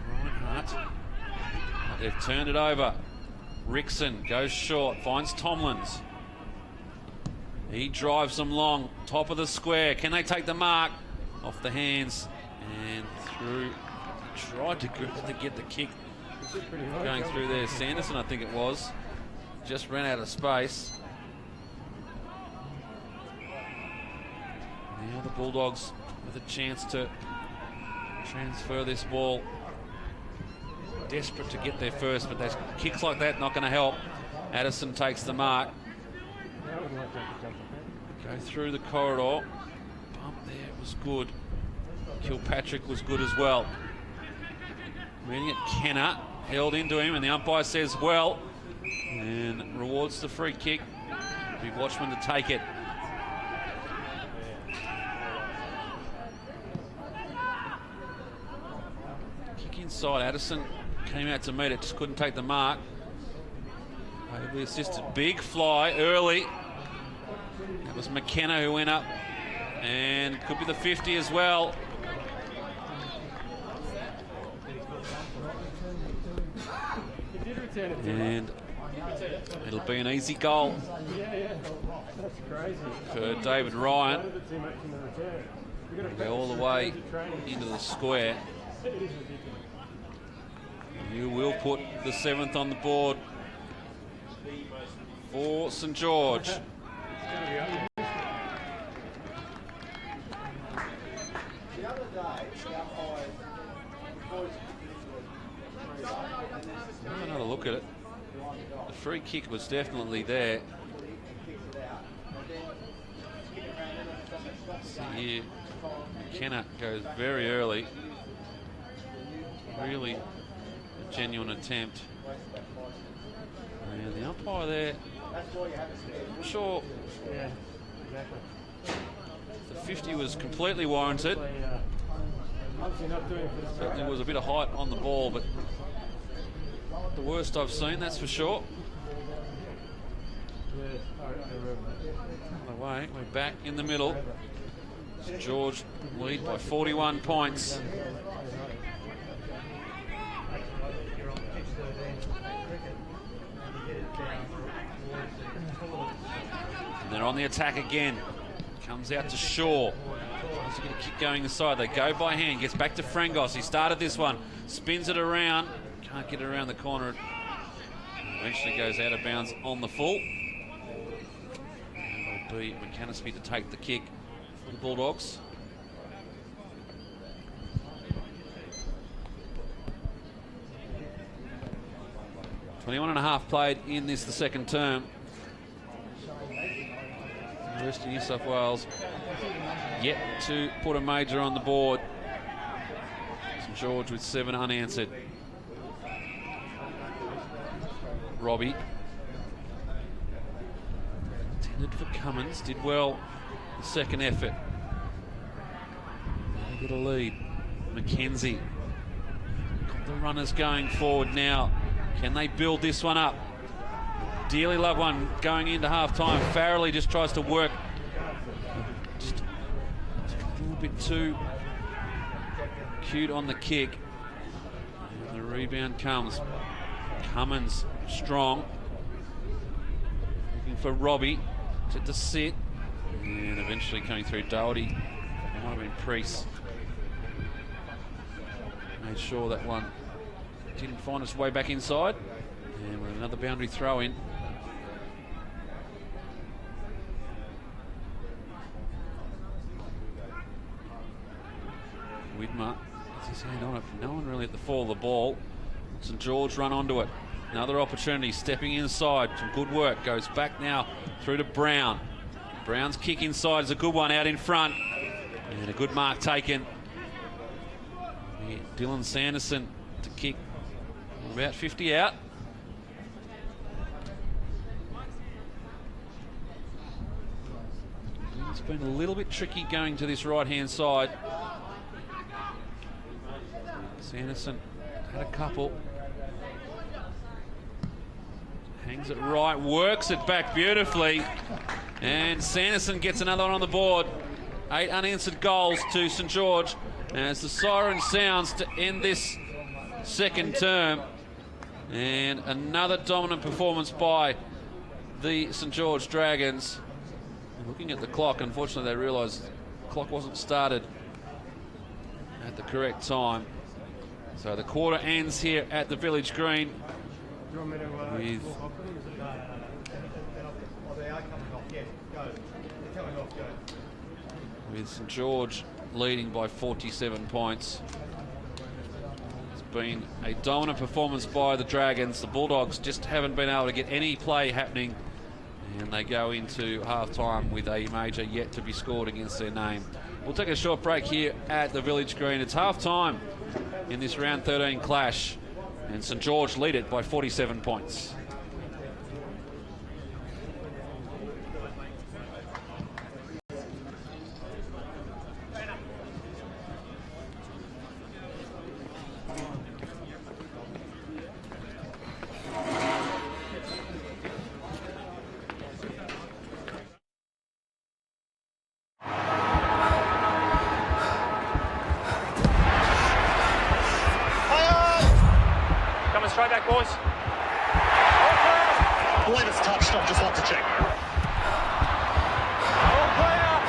Reinhardt. They've turned it over. Rickson goes short, finds Tomlins. He drives them long, top of the square. Can they take the mark? Off the hands and through. Tried to get the kick going through there. Sanderson, I think it was, just ran out of space. Now the Bulldogs with a chance to transfer this ball. Desperate to get there first, but there's kicks like that not going to help. Addison takes the mark. Go through the corridor. Bump there was good. Kilpatrick was good as well. Meeting it, Kenner held into him, and the umpire says well, and rewards the free kick. Be Watchman to take it. Kick inside. Addison came out to meet it, just couldn't take the mark. Ably assisted. Big fly early. That was McKenna who went up, and could be the 50 as well. And it'll be an easy goal for David Ryan. Go all the way into the square. You will put the 7th on the board for St George. Another look at it. The free kick was definitely there. See here, McKenna goes very early. Really a genuine attempt. And the umpire there, I'm not sure. Yeah, exactly. The 50 was completely warranted. Certainly was a bit of height on the ball, but not the worst I've seen, that's for sure. Other way, we're back in the middle. St George lead by 41 points. And they're on the attack again. Comes out to Shaw. He's going to keep going inside. They go by hand. Gets back to Frangos. He started this one. Spins it around. Can't get it around the corner. Eventually goes out of bounds on the full. And it'll be McAnaspy to take the kick for the Bulldogs. .21.5 played in this, the second term. University of New South Wales yet to put a major on the board. St George with 7 unanswered. Robbie. Intended for Cummins, did well the second effort. They got a lead. McKenzie. Got the runners going forward now. Can they build this one up? Dearly loved one going into half-time. Farrelly just tries to work just a little bit too cute on the kick. And the rebound comes. Cummins strong. Looking for Robbie to sit. And eventually coming through Doherty. It might have been Priest. Made sure that one didn't find its way back inside. And with another boundary throw in. Widmer has his hand on it. No one really at the fall of the ball. St George run onto it. Another opportunity, stepping inside. Some good work. Goes back now through to Brown. Brown's kick inside is a good one out in front. And a good mark taken. Dylan Sanderson to kick about 50 out. It's been a little bit tricky going to this right-hand side. Sanderson had a couple. Hangs it right, works it back beautifully. And Sanderson gets another one on the board. 8 unanswered goals to St George. As the siren sounds to end this second term. And another dominant performance by the St George Dragons. Looking at the clock, unfortunately they realised the clock wasn't started at the correct time. So the quarter ends here at the Village Green with St George leading by 47 points. It's been a dominant performance by the Dragons. The Bulldogs just haven't been able to get any play happening, and they go into half-time with a major yet to be scored against their name. We'll take a short break here at the Village Green. It's half-time in this round 13 clash, and St George lead it by 47 points. Straight back, boys. I believe it's touched. I'd just like to check.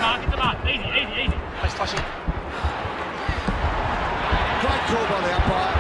Mark, get the mark. Easy, easy, easy. Nice touching. Great call by the umpire.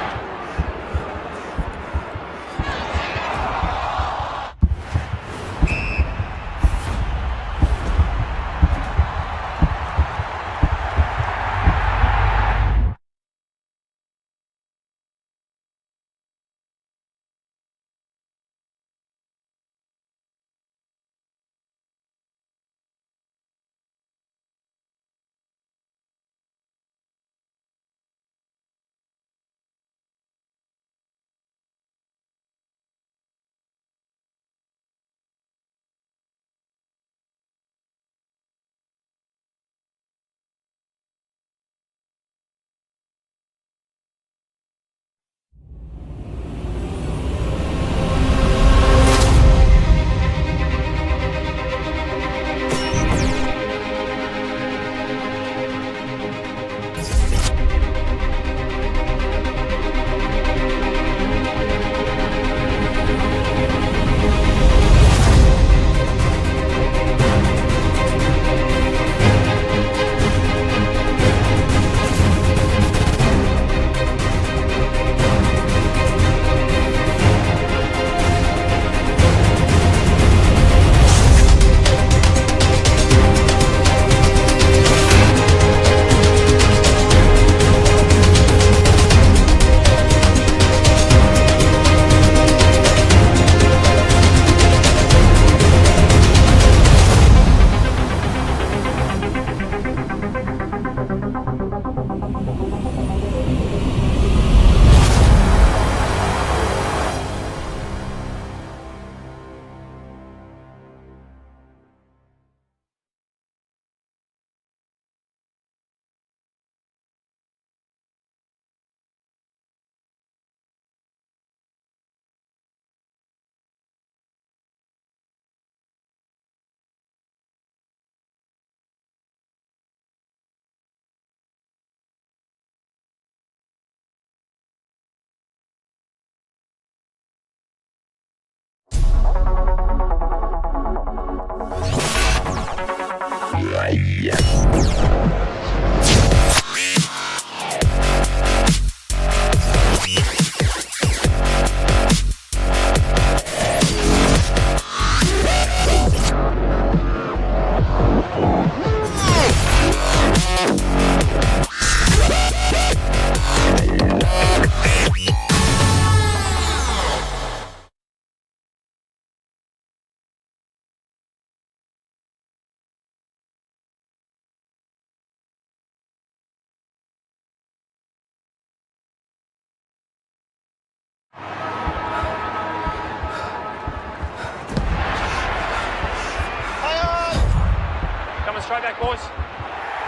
Straight back, boys.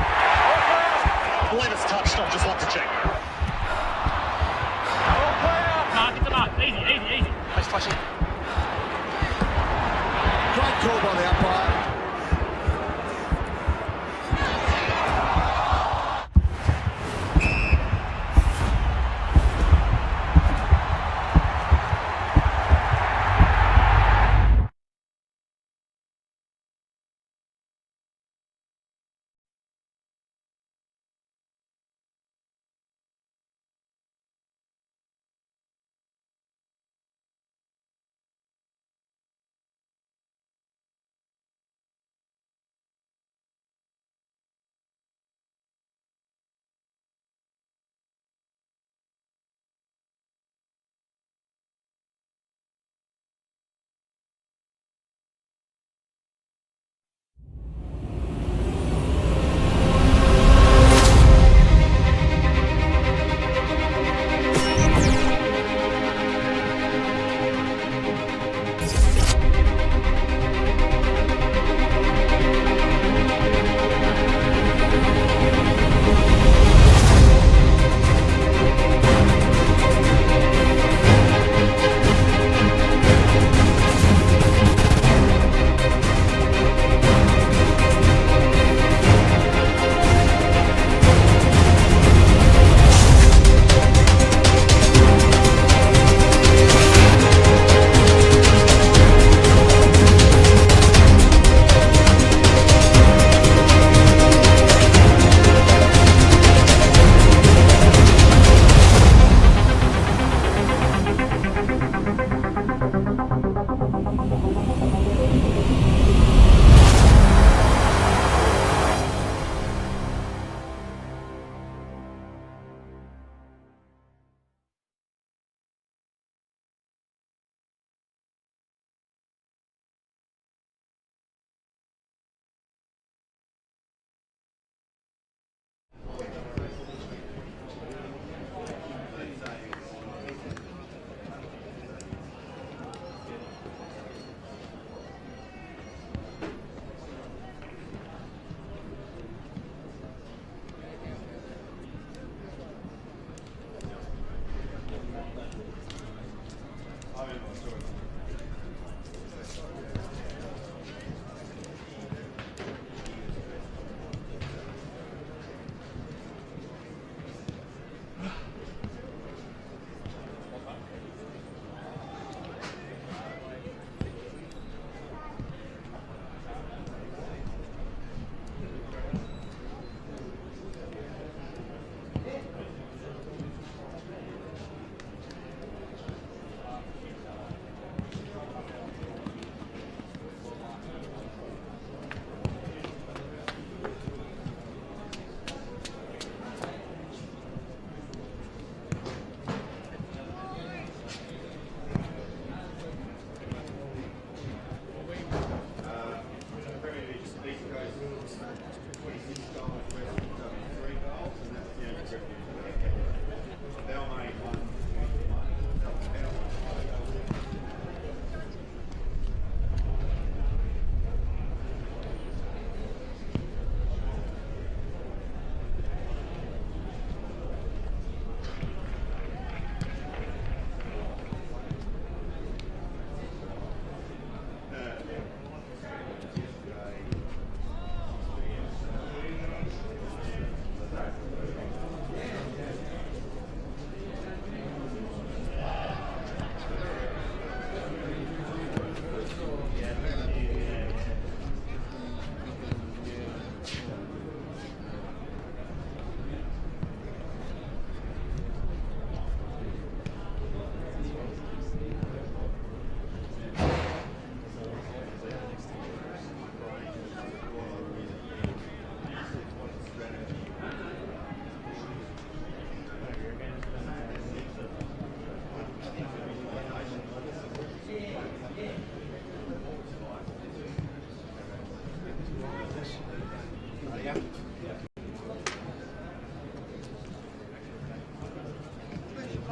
I believe it's touched. I'd just like to check. Mark, it's a mark. Easy, easy, easy. Place touching. Great call by the umpire.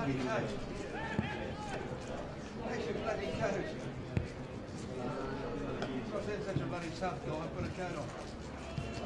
bloody coat. That's your bloody coat. Stop being such a bloody tough guy, put a coat on.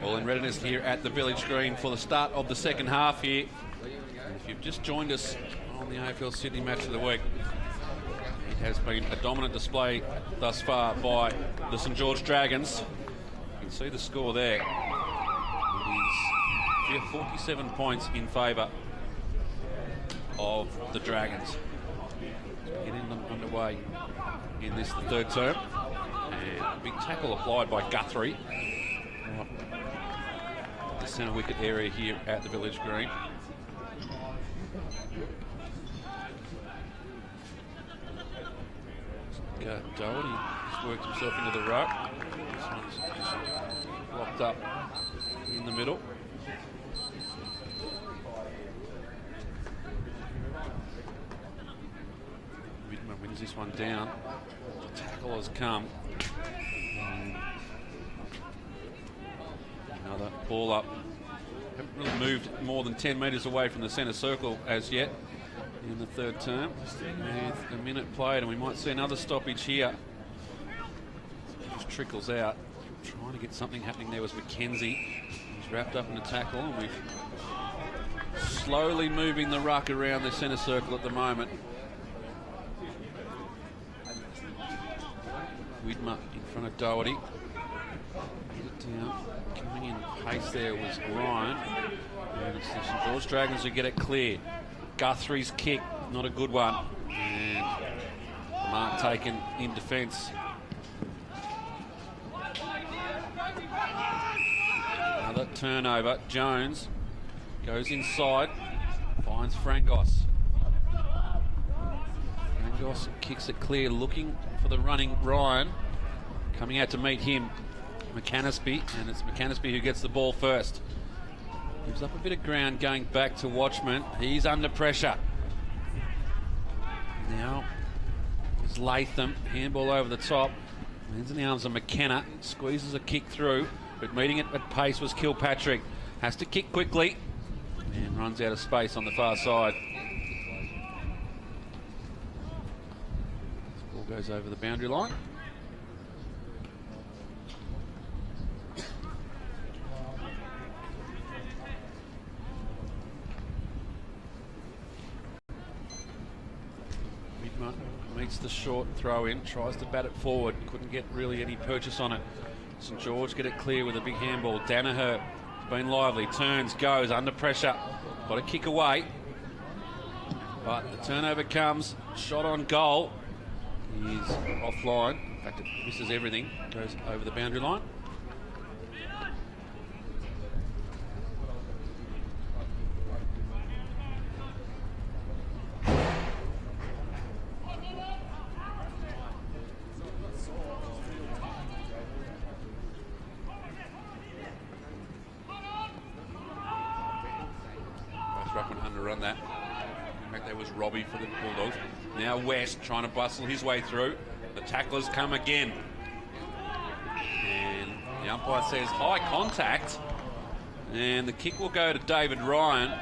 Well, in readiness here at the Village Green for the start of the second half here. And if you've just joined us on the AFL Sydney Match of the Week, it has been a dominant display thus far by the St George Dragons. You can see the score there. It is 47 points in favour of the Dragons. Getting them underway in this, the third term. And a big tackle applied by Guthrie. The centre wicket area here at the Village Green. Doherty has worked himself into the rope. This one's just locked up in the middle. Widmer wins this one down. The tackle has come. Another ball up. Haven't really moved more than 10 metres away from the centre circle as yet in the third term. With a minute played, and we might see another stoppage here. Just trickles out. Trying to get something happening there was McKenzie. He's wrapped up in a tackle, and we've slowly moving the ruck around the centre circle at the moment. Widmer in front of Doherty. Get it down. Coming in pace there was Ryan. And it's the St George Dragons who get it clear. Guthrie's kick, not a good one. And the mark taken in defence. Another turnover. Jones goes inside, finds Frangos. Frangos kicks it clear, looking for the running Ryan. Coming out to meet him, McAnaspy, and it's McAnaspy who gets the ball first. Gives up a bit of ground going back to Watchman. He's under pressure. Now It's Latham, handball over the top. Lands in the arms of McKenna, squeezes a kick through, but meeting it at pace was Kilpatrick. Has to kick quickly and runs out of space on the far side. This ball goes over the boundary line. Midman meets the short throw in, tries to bat it forward, couldn't get really any purchase on it. St George get it clear with a big handball. Danaher has been lively, turns, goes under pressure, got a kick away, but the turnover comes, shot on goal, he's offline. In fact, it misses everything, goes over the boundary line. Underrun that. In fact, there was Robbie for the Bulldogs. Now West trying to bustle his way through. The tacklers come again. And the umpire says high contact. And the kick will go to David Ryan.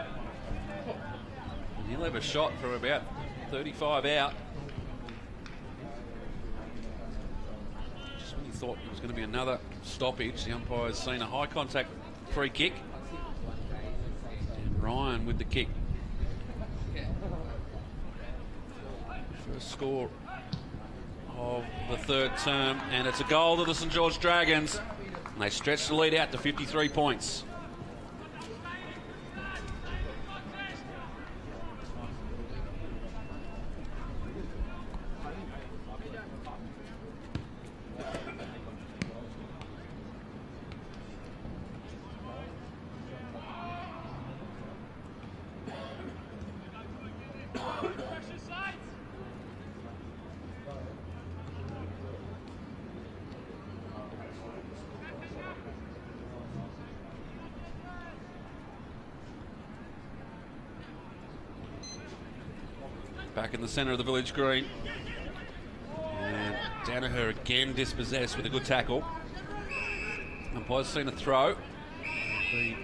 And he'll have a shot from about 35 out. Just when you thought it was going to be another stoppage, the umpire's seen a high contact free kick. Ryan with the kick. First score of the third term, and it's a goal to the St George Dragons. And they stretch the lead out to 53 points. Back in the centre of the village green. And Danaher again dispossessed with a good tackle. Umpire's seen a throw. The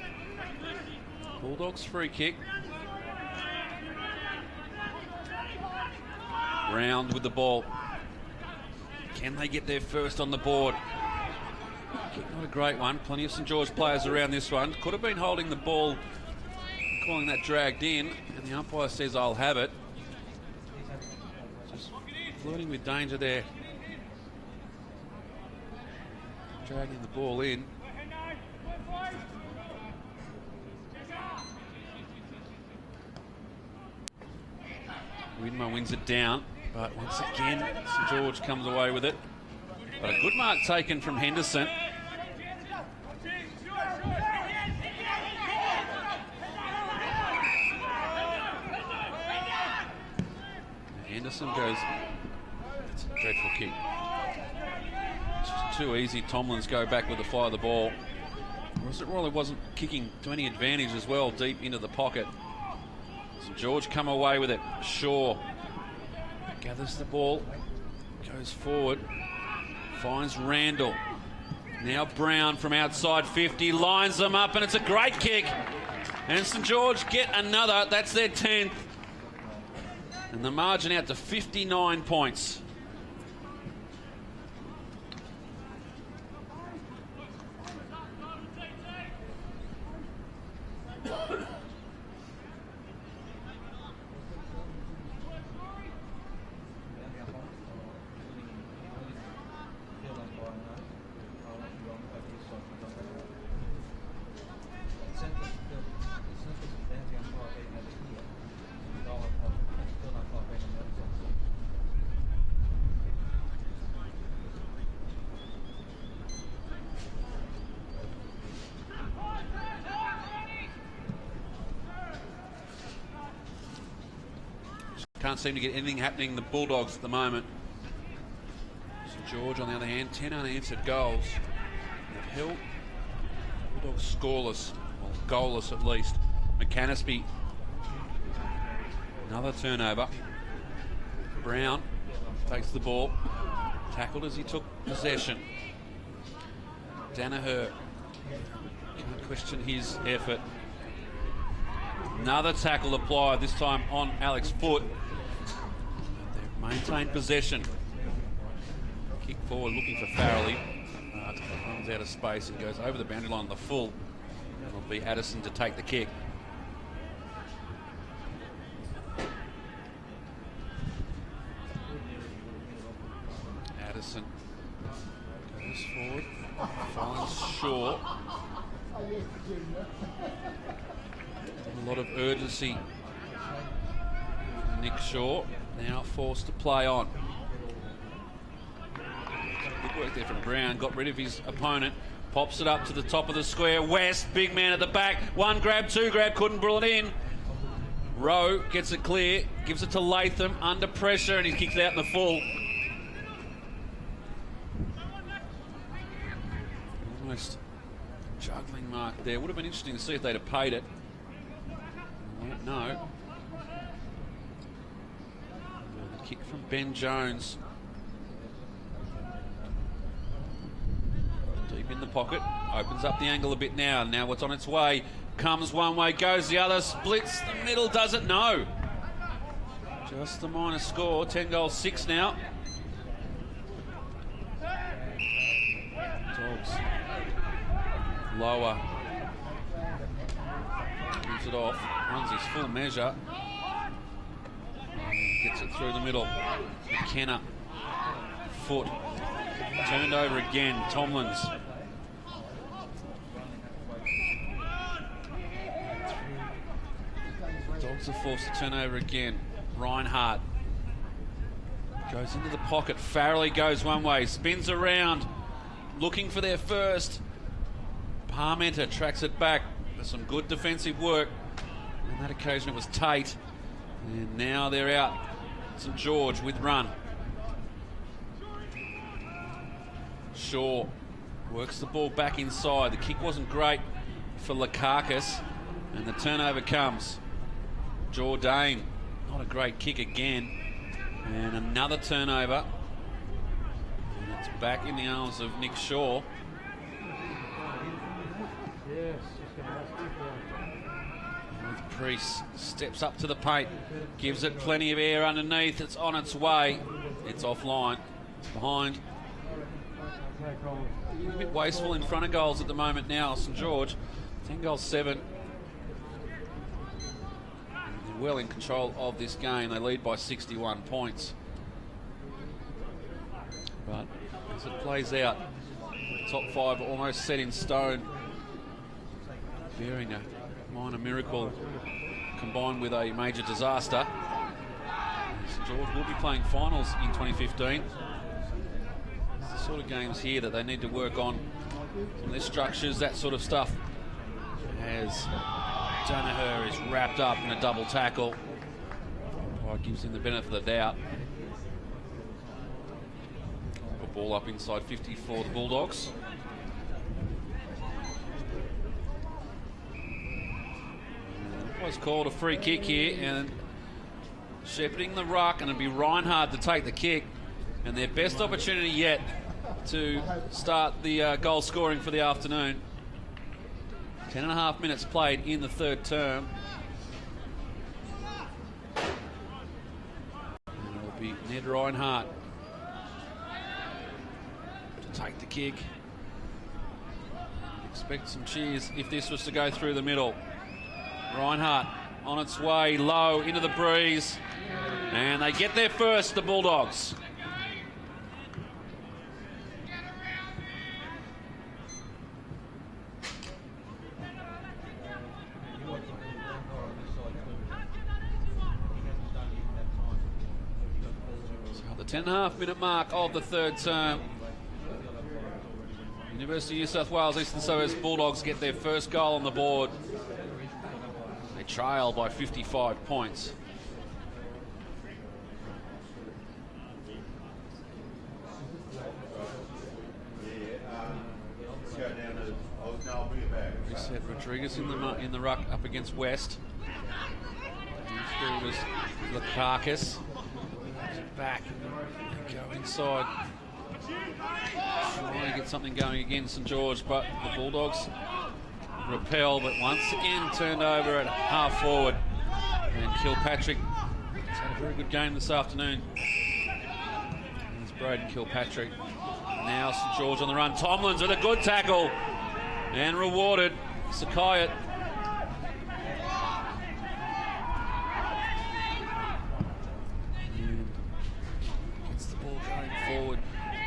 Bulldogs free kick. Round with the ball. Can they get there first on the board? Kick, not a great one. Plenty of St George players around this one. Could have been holding the ball, calling that dragged in, and the umpire says, I'll have it. Just flirting with danger there. Dragging the ball in. Widmer wins it down, but once again, St George comes away with it. But a good mark taken from Henderson. Henderson goes, it's a dreadful kick. It's just too easy. Tomlins go back with the fly of the ball. Royal wasn't kicking to any advantage as well, deep into the pocket. St George come away with it. Shaw gathers the ball, goes forward, finds Randall. Now Brown from outside 50, lines them up, and it's a great kick. And St George get another, that's their 10th. And the margin out to 59 points. Can't seem to get anything happening, the Bulldogs at the moment. St George, on the other hand, 10 unanswered goals. They've held Bulldogs scoreless, or goalless at least. McCannaspy, another turnover. Brown takes the ball. Tackled as he took possession. Danaher, can't question his effort. Another tackle applied, this time on Alex Foot. They've maintained possession. Kick forward looking for Farrelly. Runs out of space and goes over the boundary line on the full. It'll be Addison to take the kick. Addison goes forward, finds Shaw. A lot of urgency. Nick Shaw now forced to play on. Good work there from Brown, got rid of his opponent, pops it up to the top of the square. West, big man at the back, one grab, two grab, couldn't pull it in. Rowe gets it clear, gives it to Latham, under pressure, and he kicks it out in the full. Almost juggling mark there. Would have been interesting to see if they'd have paid it. No. The kick from Ben Jones. Deep in the pocket, opens up the angle a bit now. Now what's on its way? Comes one way, goes the other, splits the middle, does it? No. Just the minor score, 10 goals, 6 now. Dogs. Lower. Gives it off, runs his full measure. Gets it through the middle. McKenna. Foot. Turned over again, Tomlins. Dogs are forced to turn over again. Reinhardt goes into the pocket. Farrelly goes one way, spins around, looking for their first. Parmenter tracks it back. There's some good defensive work. On that occasion it was Tate. And now they're out. St George with run. Shaw works the ball back inside. The kick wasn't great for Lakakis. And the turnover comes. Jourdain, not a great kick again. And another turnover. And it's back in the arms of Nick Shaw. With Priest, steps up to the paint, gives it plenty of air underneath. It's on its way. It's offline. It's behind. A bit wasteful in front of goals at the moment now, St George. 10 goals, 7. They're well in control of this game. They lead by 61 points. But as it plays out, top 5 almost set in stone. Bearing a minor miracle combined with a major disaster. St George will be playing finals in 2015. It's the sort of games here that they need to work on. Some their structures, that sort of stuff. As Danaher is wrapped up in a double tackle. Gives him the benefit of the doubt. A ball up inside 50 for the Bulldogs. Was called a free kick here, and shepherding the ruck, and it'll be Reinhardt to take the kick, and their best opportunity yet to start the goal scoring for the afternoon. 10.5 minutes played in the third term. And it'll be Ned Reinhardt to take the kick. Expect some cheers if this was to go through the middle. Reinhardt on its way, low, into the breeze. And they get there first, the Bulldogs. So the 10.5 minute mark of the third term. University of New South Wales Eastern Suburbs Bulldogs get their first goal on the board. They trail by 55 points. Reset Rodriguez in the ruck up against West. Through was Lakakis. Back and go inside. Trying to get something going again, St George, but the Bulldogs repel, but once again turned over at half forward. And Kilpatrick has had a very good game this afternoon. There's Braden Kilpatrick. Now St George on the run. Tomlins with a good tackle and rewarded. Sakayat. Gets the ball going forward.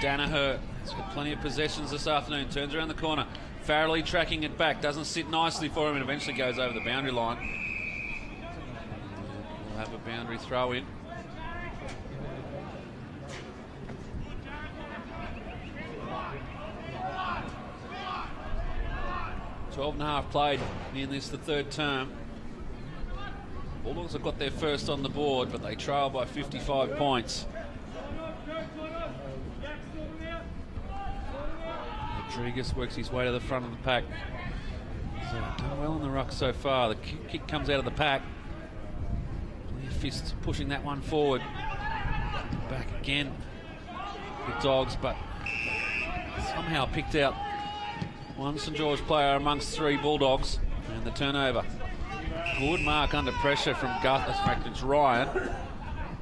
Danaher has got plenty of possessions this afternoon. Turns around the corner. Farrelly tracking it back. Doesn't sit nicely for him and eventually goes over the boundary line. We'll have a boundary throw in. Twelve and a half played in this, the third term. Bulldogs have got their first on the board, but they trail by 55 points. Rodriguez works his way to the front of the pack. So done well in the ruck so far. The kick comes out of the pack. Fist pushing that one forward. Back again. The Dogs, but somehow picked out one St George player amongst three Bulldogs, and the turnover. Good mark under pressure from Gus. In fact, it's Ryan.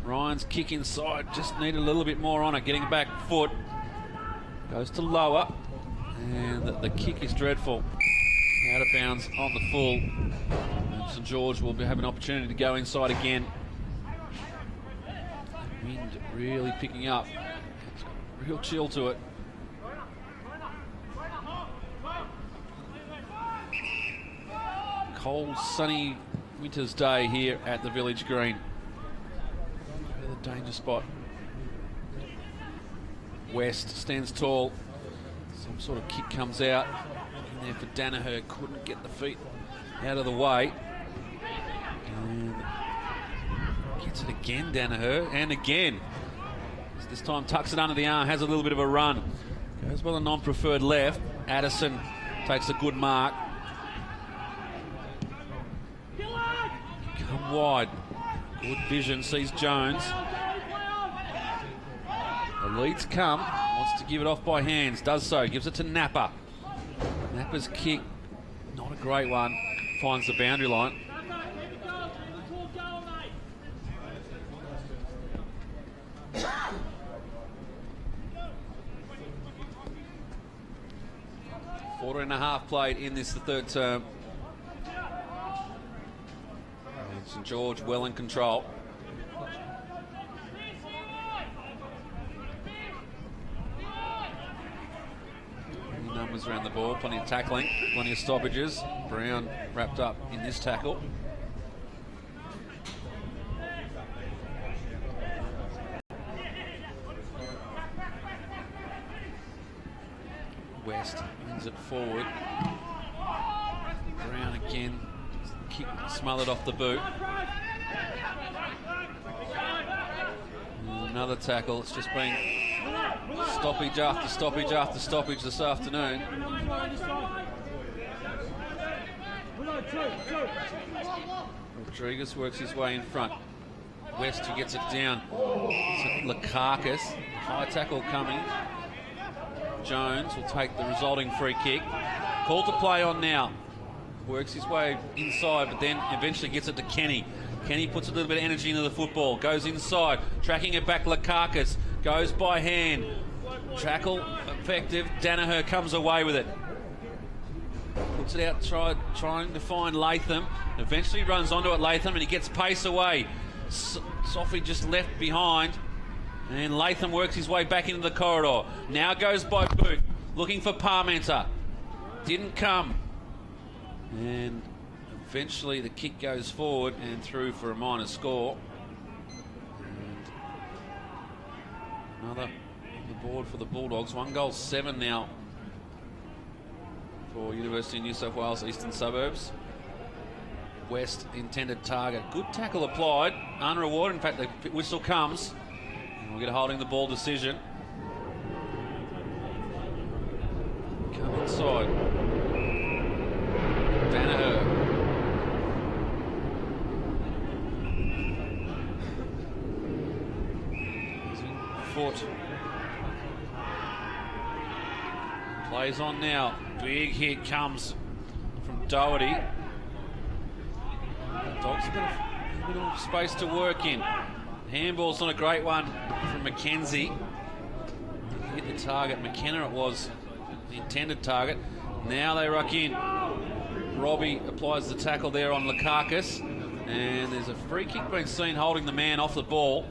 Ryan's kick inside, just need a little bit more on it. Getting back foot. Goes to lower, and the kick is dreadful. Out of bounds on the full. And St George will have an opportunity to go inside again. Wind really picking up. It's got a real chill to it. Cold, sunny winter's day here at the Village Green. The danger spot. West stands tall. Some sort of kick comes out. In there for Danaher. Couldn't get the feet out of the way. And gets it again, Danaher. And again. This time tucks it under the arm. Has a little bit of a run. Goes by the non-preferred left. Addison takes a good mark. Come wide. Good vision. Sees Jones. The leads come. Wants to give it off by hands. Does so. Gives it to Napper. Napper's kick. Not a great one. Finds the boundary line. Quarter and a half played in this, the third term. And St George well in control. Any numbers around the ball, plenty of tackling, plenty of stoppages. Brown wrapped up in this tackle. West wins it forward. Brown again, kick smothered off the boot. And another tackle. It's just been stoppage after stoppage after stoppage this afternoon. Rodriguez works his way in front. West, who gets it down. It's Lakakis. High tackle coming. Jones will take the resulting free kick. Call to play on now. Works his way inside, but then eventually gets it to Kenny. Kenny puts a little bit of energy into the football. Goes inside, tracking it back. Lakakis goes by hand. Tackle effective. Danaher comes away with it. Puts it out, trying to find Latham. Eventually runs onto it, Latham, and he gets pace away. Sophie just left behind. And Latham works his way back into the corridor. Now goes by boot, looking for Parmenter. Didn't come. And eventually the kick goes forward and through for a minor score. And another on the board for the Bulldogs. 1-7 now for University of New South Wales Eastern Suburbs. West intended target. Good tackle applied, unrewarded. In fact, the whistle comes. We'll get a holding the ball decision. Come inside. Danaher. foot. Plays on now. Big hit comes from Doherty. Dogs have got a little space to work in. Handball's not a great one from Mackenzie. Hit the target. McKenna it was the intended target. Now they ruck in. Robbie applies the tackle there on Lukakis. And there's a free kick being seen holding the man off the ball.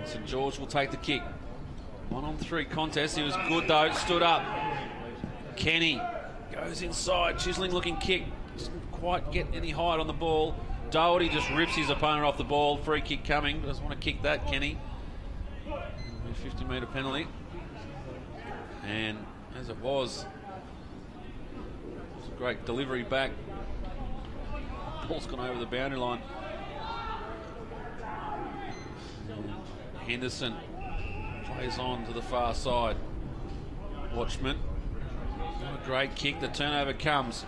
St George will take the kick. 1-on-3 contest. He was good though. Stood up. Kenny goes inside. Chiseling looking kick. Doesn't quite get any height on the ball. Doherty just rips his opponent off the ball. Free kick coming. Doesn't want to kick that, Kenny. 50-metre penalty. And as it was a great delivery back. Ball's gone over the boundary line. Henderson plays on to the far side. Watchman. Not a great kick. The turnover comes.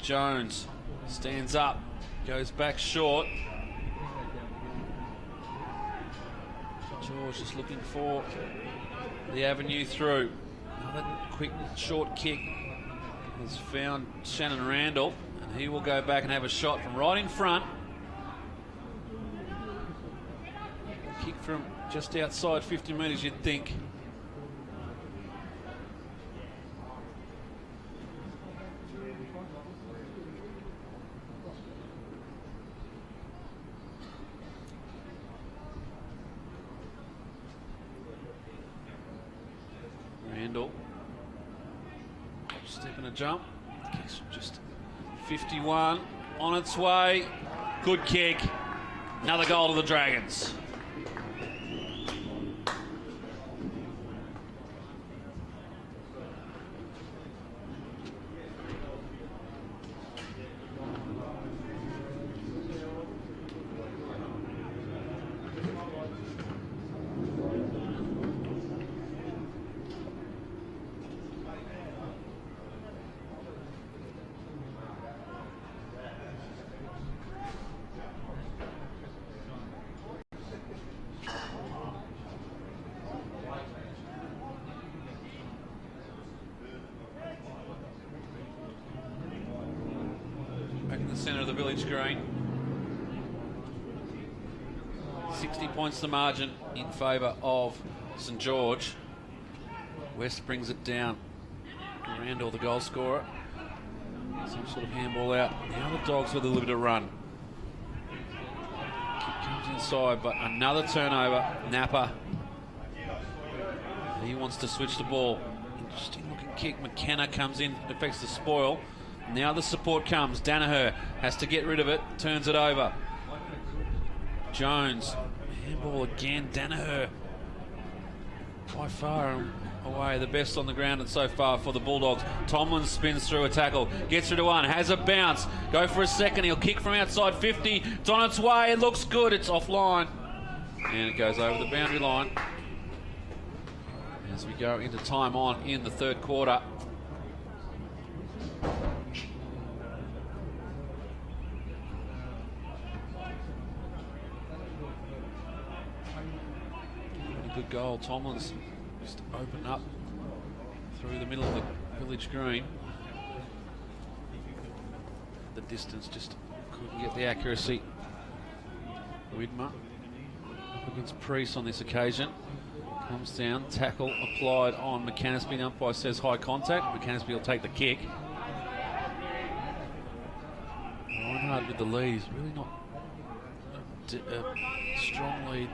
Jones stands up. Goes back short. George just looking for the avenue through. Another quick short kick has found Shannon Randall, and he will go back and have a shot from right in front. Kick from just outside 50 metres, you'd think. Randall, step and a jump. Kicks from just 51 on its way. Good kick. Another goal to the Dragons. Centre of the village green. 60 points the margin in favour of St George. West brings it down. Randall, the goal scorer. Some sort of handball out. The other Dogs with a little bit of run. Kick comes inside, but another turnover. Napa. He wants to switch the ball. Interesting looking kick. McKenna comes in, affects the spoil. Now the support comes. Danaher has to get rid of it. Turns it over. Jones. Handball again. Danaher. By far away the best on the ground and so far for the Bulldogs. Tomlin spins through a tackle. Gets through to one. Has a bounce. Go for a second. He'll kick from outside 50. It's on its way. It looks good. It's offline. And it goes over the boundary line. As we go into time on in the third quarter. Good goal. Tomlin's just opened up through the middle of the village green. The distance just couldn't get the accuracy. Widmer up against Priest on this occasion. Comes down, tackle applied on McCannaspy. The umpire says high contact. McCannaspy will take the kick. Reinhardt with the lead. He's really not a strong lead.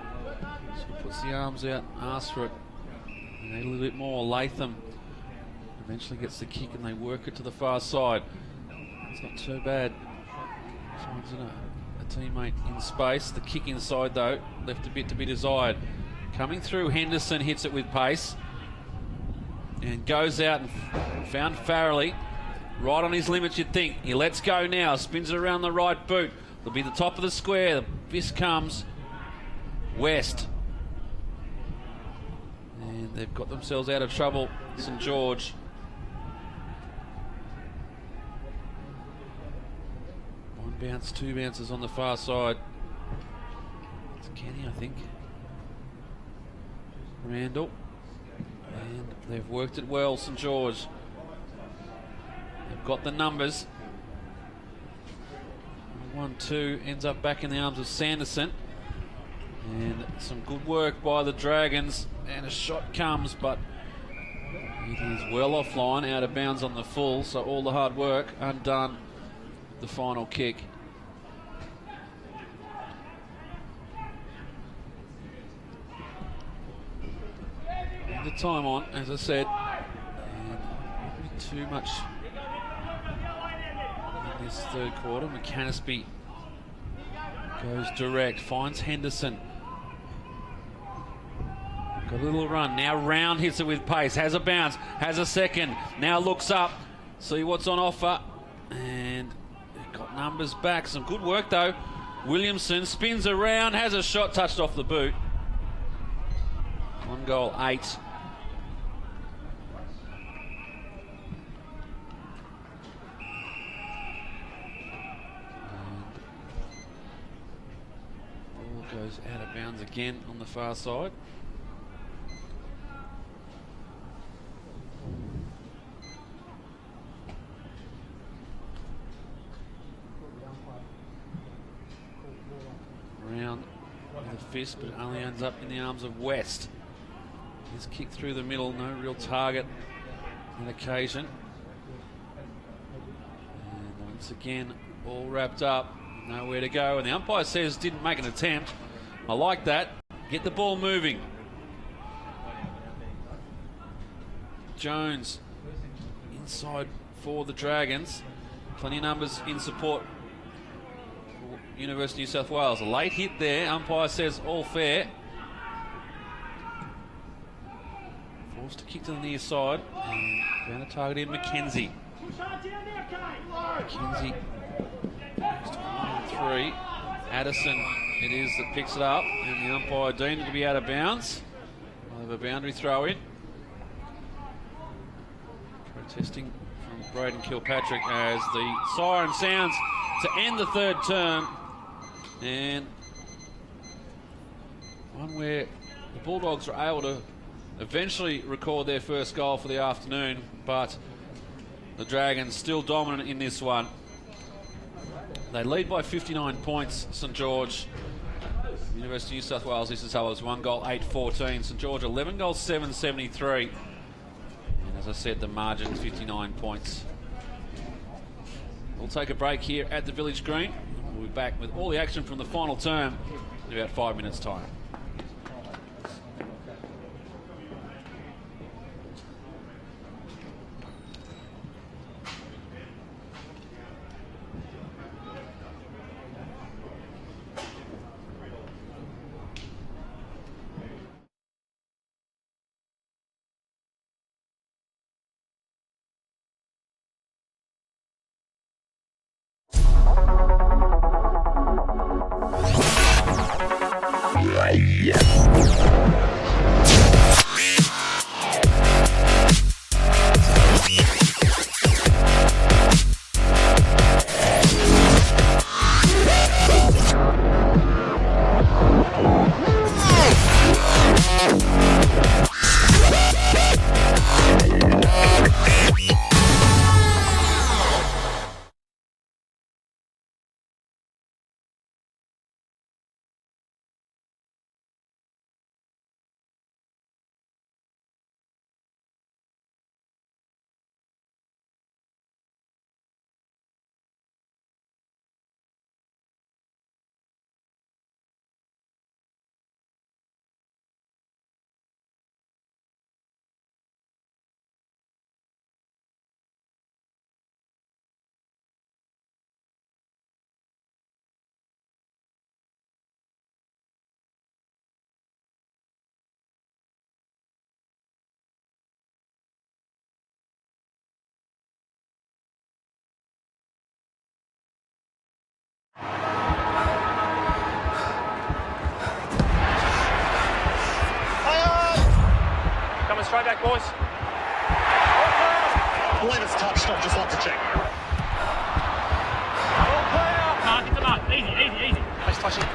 So he puts the arms out, asks for it. They need a little bit more. Latham eventually gets the kick and they work it to the far side. It's not too bad. Finds a teammate in space. The kick inside though, left a bit to be desired. Coming through, Henderson hits it with pace. And goes out and found Farrelly. Right on his limits you'd think. He lets go now, spins it around the right boot. It'll be the top of the square. The fist comes. West. And they've got themselves out of trouble, St George. One bounce, two bounces on the far side. It's Kenny, I think. Randall. And they've worked it well, St George. They've got the numbers. 1-2 ends up back in the arms of Sanderson. And some good work by the Dragons. And a shot comes, but it is well offline, out of bounds on the full. So all the hard work undone. The final kick. And the time on, as I said. And not too much in this third quarter. McCannaspy goes direct, finds Henderson. Got a little run. Now Round hits it with pace. Has a bounce. Has a second. Now looks up. See what's on offer. And got numbers back. Some good work though. Williamson spins around. Has a shot touched off the boot. 1 goal, 8. Ball goes out of bounds again on the far side. Round with a fist, but it only ends up in the arms of West. His kick through the middle, no real target on occasion. And once again, all wrapped up, nowhere to go. And the umpire says didn't make an attempt. I like that. Get the ball moving. Jones inside for the Dragons. Plenty of numbers in support. University of New South Wales. A late hit there. Umpire says all fair. Forced to kick to the near side. And found a target in Mackenzie. Mackenzie goes to 1-3. Addison it is that picks it up. And the umpire deemed it to be out of bounds. We'll have a boundary throw in. Protesting from Braden Kilpatrick as the siren sounds to end the third term. And one where the Bulldogs were able to eventually record their first goal for the afternoon, but the Dragons still dominant in this one. They lead by 59 points, St George. University of New South Wales, Eastern Suburbs, 1 goal, 8-14. St George, 11 goals, 7-73. And as I said, the margin, 59 points. We'll take a break here at the Village Green. We'll be back with all the action from the final term in about 5 minutes' time. Coming straight back, boys. I believe it's touched. I'd just like to check. Mark, get the mark. Easy, easy, easy. Nice touching.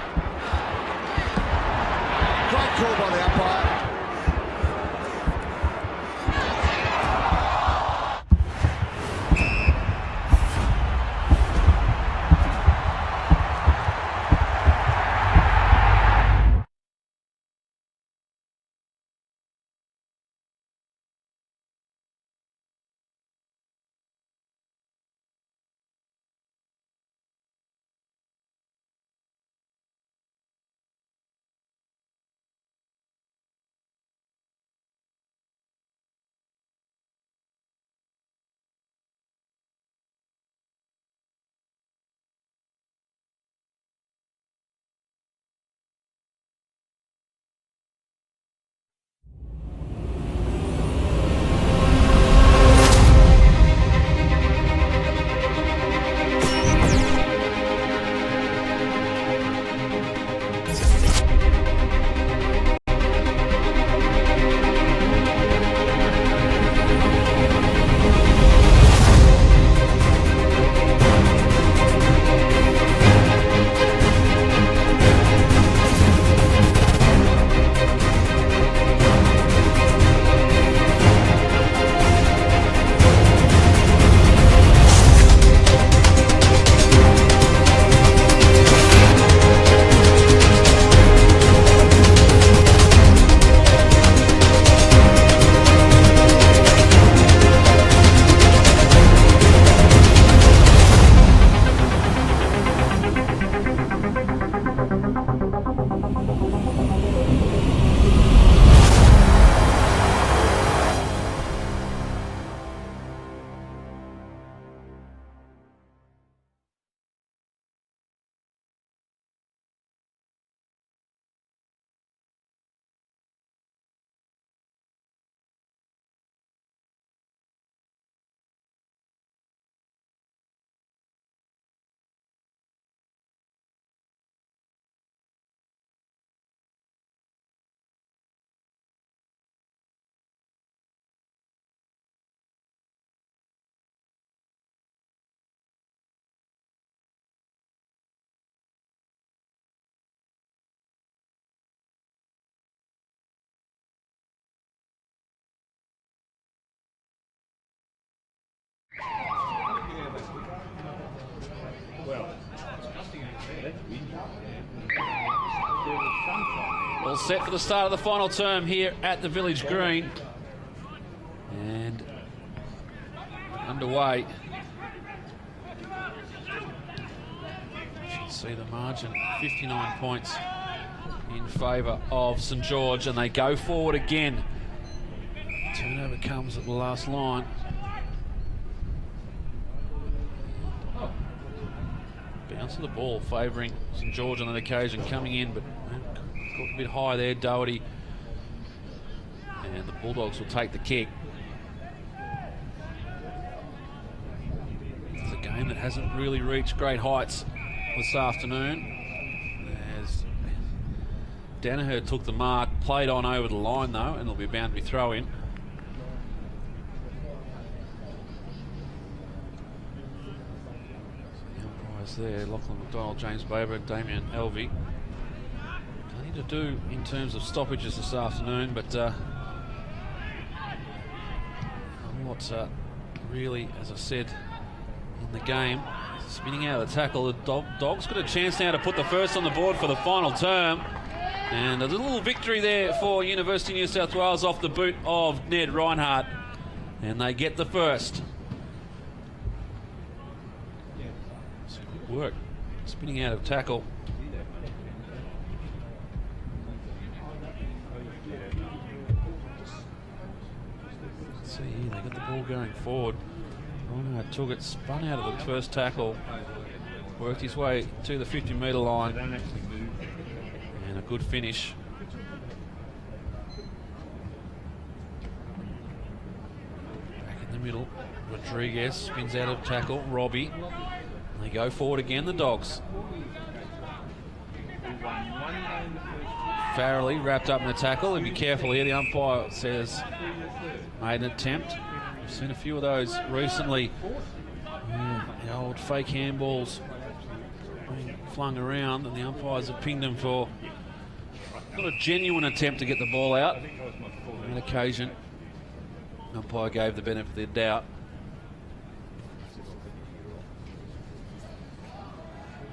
All set for the start of the final term here at the Village Green. And underway. You should see the margin, 59 points in favour of St George, and they go forward again. Turnover comes at the last line. Bounce of the ball favouring St George on that occasion, coming in, but caught a bit high there, Doherty. And the Bulldogs will take the kick. It's a game that hasn't really reached great heights this afternoon, as Danaher took the mark, played on over the line though, and it'll be bound to be throw in. There, Lachlan McDonald, James Baber, Damien Elvey. Plenty to do in terms of stoppages this afternoon, but what's really, as I said, in the game, spinning out of the tackle. The Dogs got a chance now to put the first on the board for the final term, and a little victory there for University of New South Wales off the boot of Ned Reinhardt, and they get the first. Work, spinning out of tackle. Let's see here, they got the ball going forward. Reinhardt took it, spun out of the first tackle, worked his way to the 50-metre line, and a good finish. Back in the middle, Rodriguez spins out of tackle, Robbie. They go forward again, the Dogs. Farrelly wrapped up in the tackle. He'll be careful here. The umpire says made an attempt. We've seen a few of those recently. The old fake handballs being flung around, and the umpires have pinged them for not a genuine attempt to get the ball out. On occasion, the umpire gave the benefit of the doubt.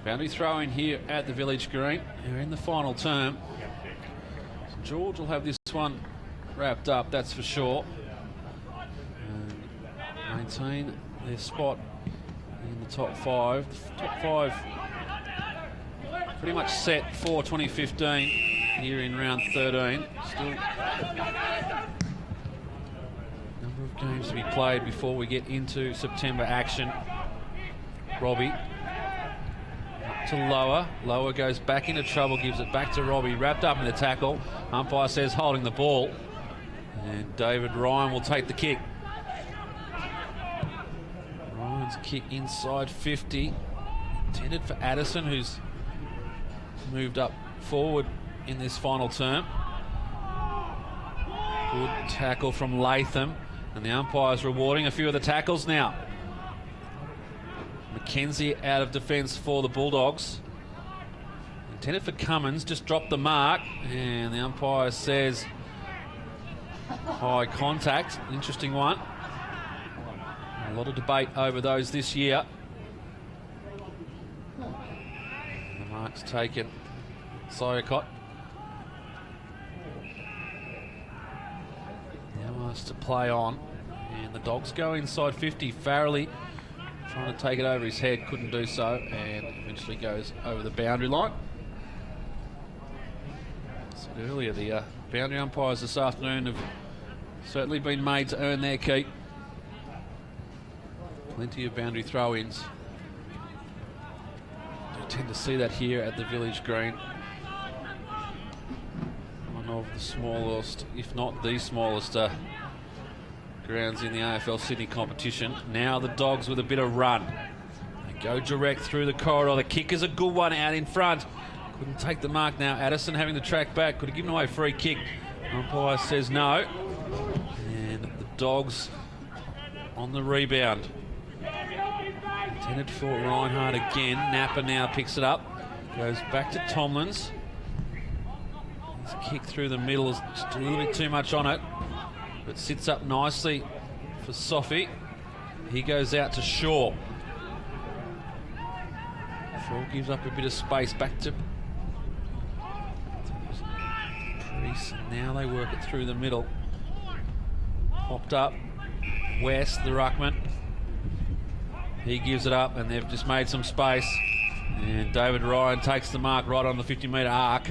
Boundary throw in here at the Village Green. They're in the final term. St George will have this one wrapped up, that's for sure. And maintain their spot in the top five. The top five pretty much set for 2015 here in round 13. Still number of games to be played before we get into September action. Robbie to Lower. Lower goes back into trouble, gives it back to Robbie, wrapped up in the tackle. Umpire says holding the ball. And David Ryan will take the kick. Ryan's kick inside 50. Intended for Addison, who's moved up forward in this final term. Good tackle from Latham. And the umpire's rewarding a few of the tackles now. McKenzie out of defence for the Bulldogs. Intended for Cummins, just dropped the mark, and the umpire says high contact. Interesting one. A lot of debate over those this year. And the mark's taken. Syocott now asked to play on, and the Dogs go inside 50. Farrelly trying to take it over his head, couldn't do so, and eventually goes over the boundary line. As I said earlier, the boundary umpires this afternoon have certainly been made to earn their keep. Plenty of boundary throw-ins. You tend to see that here at the Village Green. One of the smallest, if not the smallest, grounds in the AFL Sydney competition. Now the Dogs with a bit of run. They go direct through the corridor. The kick is a good one out in front. Couldn't take the mark now. Addison having the track back. Could have given away a free kick. Umpire says no. And the Dogs on the rebound. Intended for Reinhardt again. Napper now picks it up. Goes back to Tomlins. His kick through the middle is just a little bit too much on it. But sits up nicely for Sophie. He goes out to Shaw. Shaw gives up a bit of space back to Priest. Now they work it through the middle. Popped up. West, the ruckman. He gives it up, and they've just made some space. And David Ryan takes the mark right on the 50-metre arc.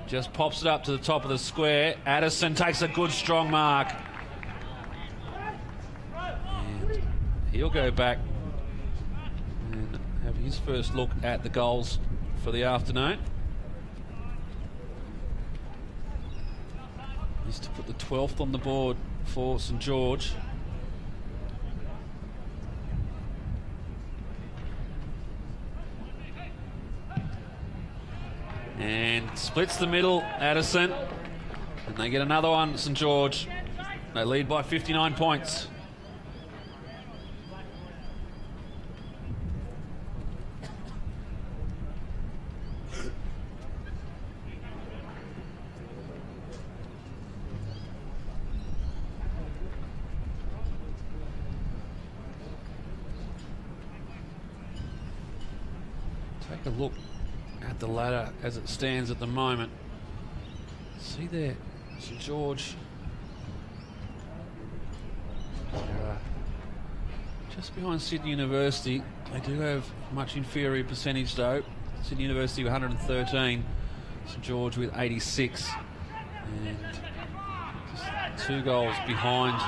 Just pops it up to the top of the square. Addison takes a good, strong mark. And he'll go back and have his first look at the goals for the afternoon. He's to put the 12th on the board for St George. And splits the middle, Addison. And they get another one, St George. They lead by 59 points. Take a look at the ladder as it stands at the moment. See there, St George. They're, just behind Sydney University. They do have much inferior percentage though. Sydney University with 113, St George with 86, and just 2 goals behind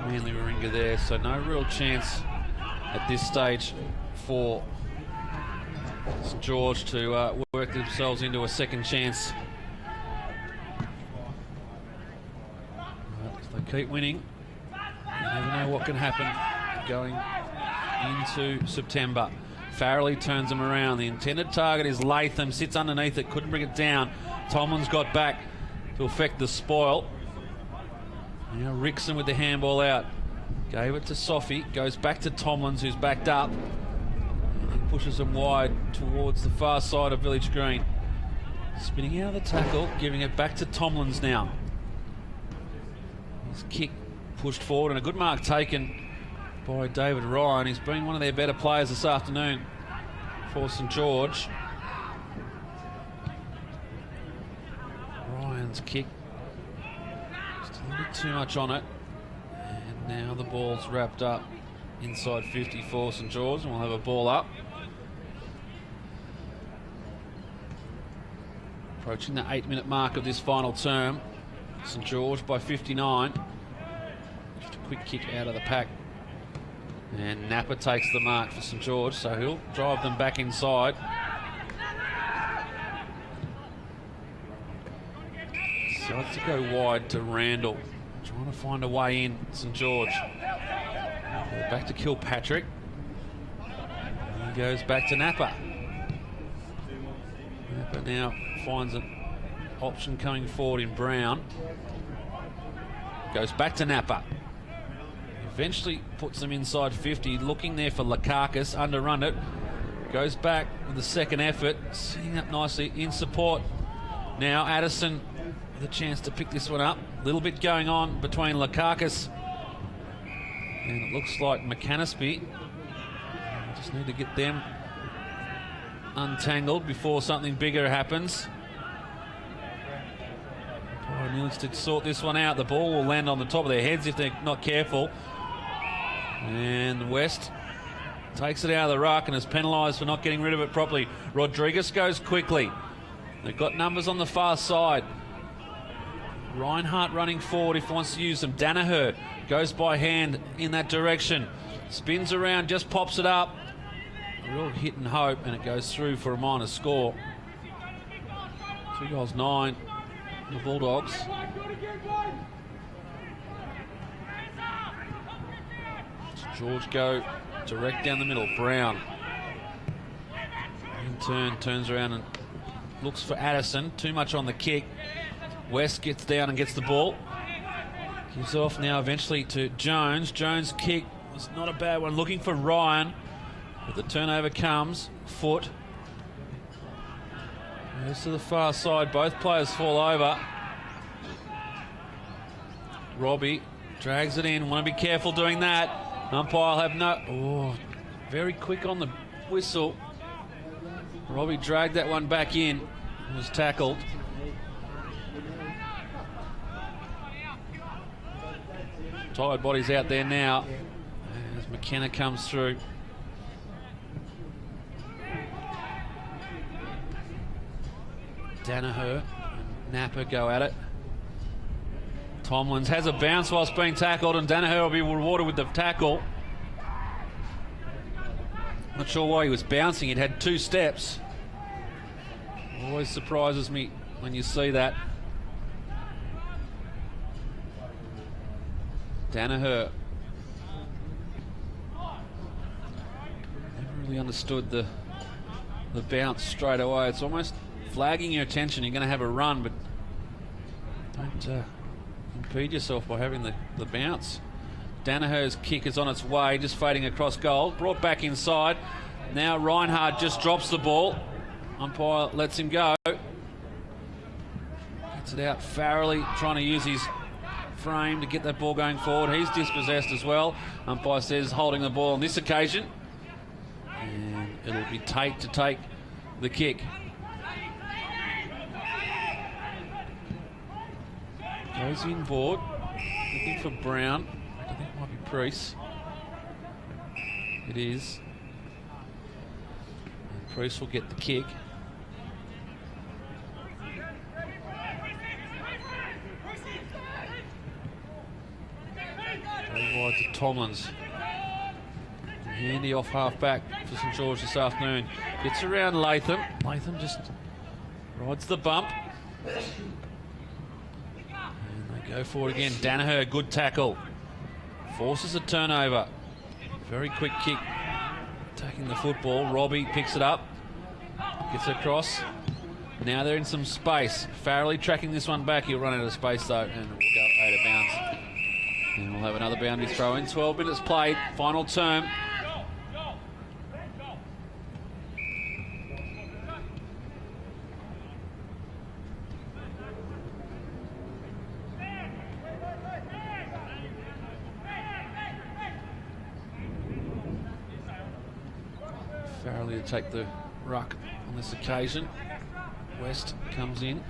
Manly Warringah there, so no real chance at this stage for St George to work themselves into a second chance. But if they keep winning, you never know what can happen going into September. Farrelly turns them around. The intended target is Latham, sits underneath it, couldn't bring it down. Tomlin's got back to affect the spoil. Now Rickson with the handball out. Gave it to Sophie, goes back to Tomlins, who's backed up. And then pushes them wide towards the far side of Village Green. Spinning out of the tackle, giving it back to Tomlins now. His kick pushed forward and a good mark taken by David Ryan. He's been one of their better players this afternoon for St George. Ryan's kick, just a little bit too much on it. And now the ball's wrapped up inside 50 for St George, and we'll have a ball up. Approaching the 8-minute mark of this final term. St George by 59. Just a quick kick out of the pack. And Napa takes the mark for St George, so he'll drive them back inside. Decides to go wide to Randall. Trying to find a way in, St George. Back to Kilpatrick. And he goes back to Napa. Napa now finds an option coming forward in Brown. Goes back to Napa. Eventually puts them inside 50, looking there for Lakakis, underrun it. Goes back with the second effort, setting up nicely in support. Now Addison with a chance to pick this one up. A little bit going on between Lakakis and it looks like McAnaspy. Just need to get them untangled before something bigger happens. Needs to sort this one out. The ball will land on the top of their heads if they're not careful. And West takes it out of the ruck and is penalised for not getting rid of it properly. Rodriguez goes quickly. They've got numbers on the far side. Reinhardt running forward if he wants to use them. Danaher goes by hand in that direction. Spins around, just pops it up. A real hit and hope, and it goes through for a minor score. 2 goals, 9. The Bulldogs. George go direct down the middle. Brown in turn turns around and looks for Addison. Too much on the kick. West gets down and gets the ball. Gives off now eventually to Jones. Jones' kick was not a bad one. Looking for Ryan. But the turnover comes. Foot. Goes to the far side. Both players fall over. Robbie Drags it in. Want to be careful doing that. Umpire will have no... Oh, very quick on the whistle. Robbie dragged that one back in. Was tackled. Tired bodies out there now as McKenna comes through. Danaher and Napa go at it. Tomlins has a bounce whilst being tackled, and Danaher will be rewarded with the tackle. Not sure why he was bouncing. He'd had 2 steps. Always surprises me when you see that. Danaher. Never really understood the bounce straight away. It's almost flagging your attention. You're going to have a run, but don't impede yourself by having the bounce. Danaher's kick is on its way, just fading across goal. Brought back inside. Now Reinhardt just drops the ball. Umpire lets him go. Gets it out. Farrelly trying to use his frame to get that ball going forward. He's dispossessed as well. Umpire says holding the ball on this occasion. And it'll be Tate to take the kick. Goes inboard. Looking for Brown. I think it might be Priest. It is. And Priest will get the kick. Wide to Tomlins. Handy off half back for St George this afternoon. Gets around Latham. Latham just rides the bump. And they go forward again. Danaher, good tackle. Forces a turnover. Very quick kick. Taking the football. Robbie picks it up. Gets it across. Now they're in some space. Farrelly tracking this one back. He'll run out of space though, and will go out of bounds. And we'll have another boundary throw in. 12 minutes played, final term. Farrelly to take the ruck on this occasion. West comes in.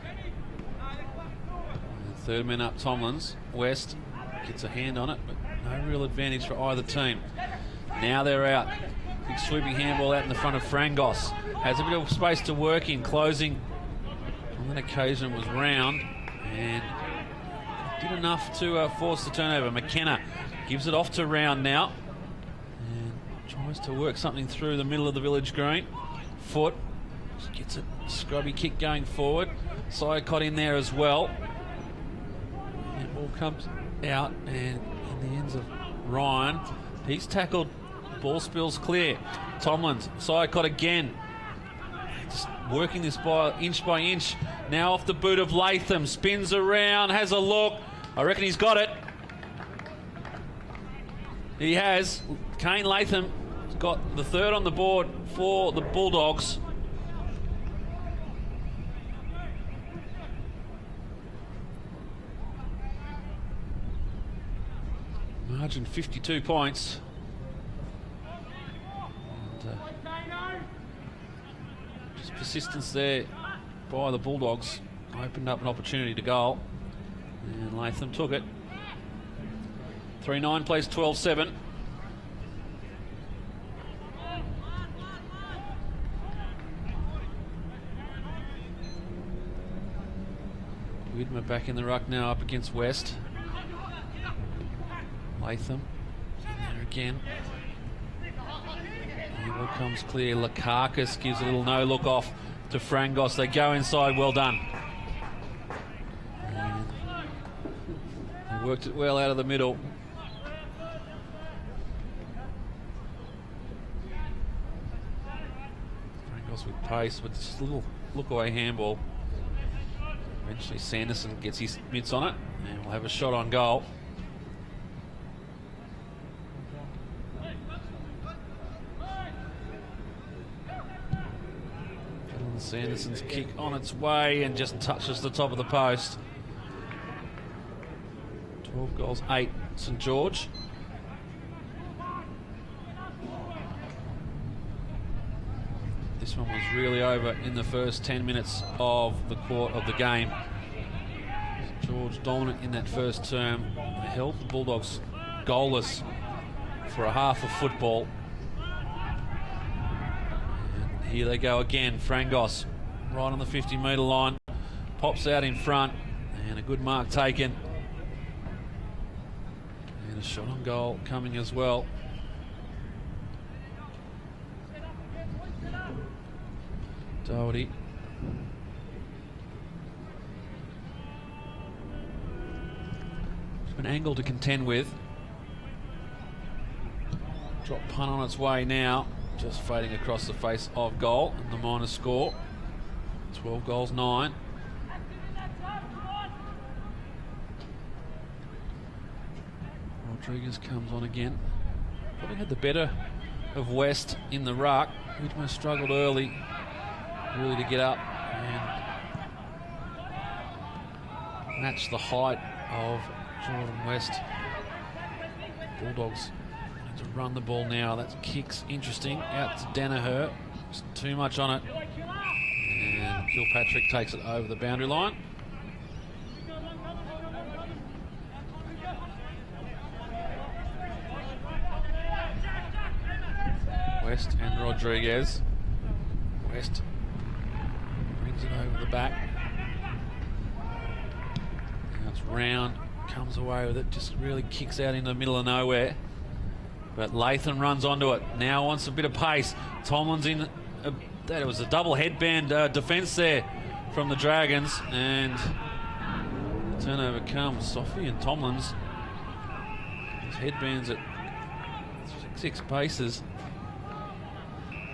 And 3rd man up, Tomlins. West gets a hand on it, but no real advantage for either team. Now they're out. Big sweeping handball out in the front of Frangos. Has a bit of space to work in, closing. On that occasion was Round, and did enough to force the turnover. McKenna gives it off to Round now, and tries to work something through the middle of the village green. Foot just gets a scrubby kick going forward. Sycott in there as well. And the ball comes out, and in the ends of Ryan, he's tackled. Ball spills clear. Tomlins, Sycott again, just working this by inch. Now off the boot of Latham, spins around, has a look. I reckon he's got it. He has. Kane Latham has got the 3rd on the board for the Bulldogs. Margin 52 points. And, just persistence there by the Bulldogs. Opened up an opportunity to goal. And Latham took it. 3-9 plays 12-7. Widmer back in the ruck now up against West. Latham in there again. Ball comes clear. Lakakis gives a little no-look off to Frangos. They go inside. Well done. And they worked it well out of the middle. Frangos with pace, with just a little look-away handball. Eventually Sanderson gets his mitts on it, and we'll have a shot on goal. Sanderson's kick on its way and just touches the top of the post. 12 goals, 8 St George. This one was really over in the first 10 minutes of the game. St George dominant in that first term. They held the Bulldogs goalless for a half of football. And here they go again. Frangos right on the 50-metre line. Pops out in front. And a good mark taken. And a shot on goal coming as well. Doherty. An angle to contend with. Drop punt on its way now. Just fading across the face of goal. And the minor score. 12 goals, 9. Rodriguez comes on again. Probably had the better of West in the ruck. Widmer struggled early, really to get up and match the height of Jordan West. Bulldogs need to run the ball now. That kick's interesting. Out to Danaher. Just too much on it. And Kilpatrick takes it over the boundary line. West and Rodriguez. West brings it over the back. Now it's round, comes away with it, just really kicks out in the middle of nowhere. But Latham runs onto it. Now wants a bit of pace. Tomlin's in. That was a double headband defence there from the Dragons, and turnover comes. Sophie and Tomlin's. His headbands at 6 paces.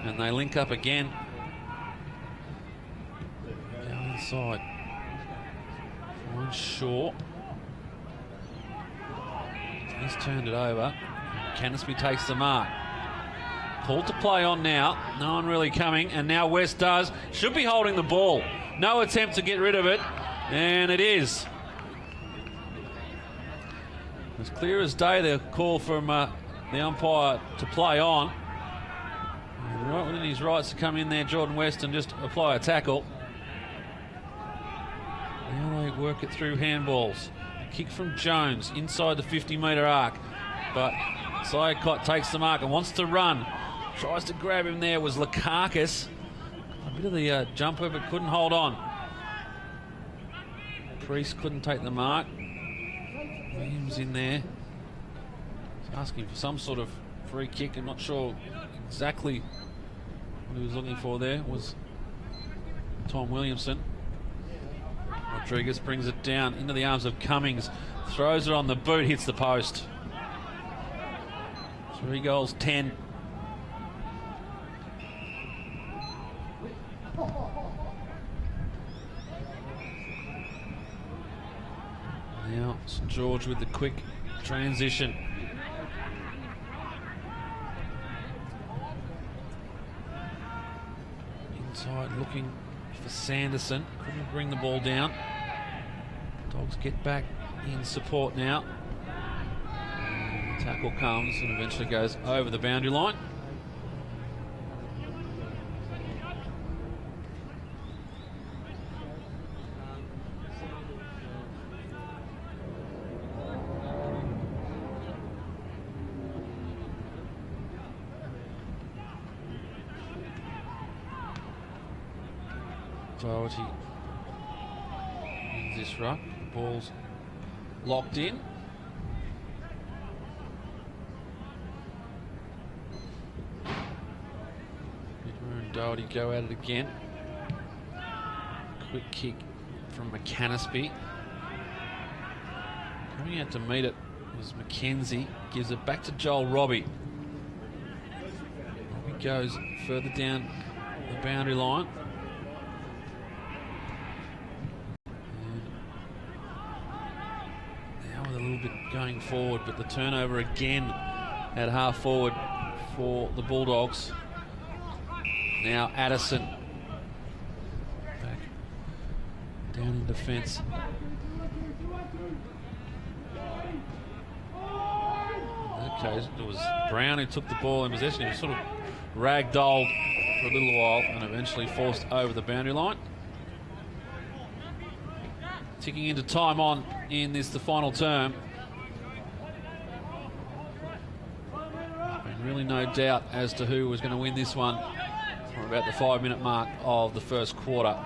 And they link up again. Down inside. One short. He's turned it over. Canasby takes the mark. Called to play on now. No one really coming. And now West does. Should be holding the ball. No attempt to get rid of it. And it is. As clear as day, the call from the umpire to play on. Right within his rights to come in there, Jordan West, and just apply a tackle. Now they work it through handballs. Kick from Jones inside the 50-metre arc. But Sayakot takes the mark and wants to run. Tries to grab him there was Lakakis. A bit of the jumper, but couldn't hold on. Priest couldn't take the mark. Williams in there. He's asking for some sort of free kick. I'm not sure exactly what he was looking for there. Was Tom Williamson. Rodriguez brings it down into the arms of Cummings. Throws it on the boot, hits the post. 3 goals, 10. Now St George with the quick transition. Inside looking for Sanderson. Couldn't bring the ball down. Dogs get back in support now. Tackle comes and eventually goes over the boundary line. Doherty wins this ruck. Ball's locked in. Widmer and Doherty go at it again. Quick kick from McCanasby. Coming out to meet it was McKenzie. Gives it back to Joel Robbie. Robbie goes further down the boundary line. Going forward, but the turnover again at half forward for the Bulldogs. Now Addison back down in defence. occasion. It was Brown who took the ball in possession. He was sort of ragdolled for a little while and eventually forced over the boundary line. Ticking into time on in the final term. And really no doubt as to who was going to win this one from about the 5-minute mark of the first quarter.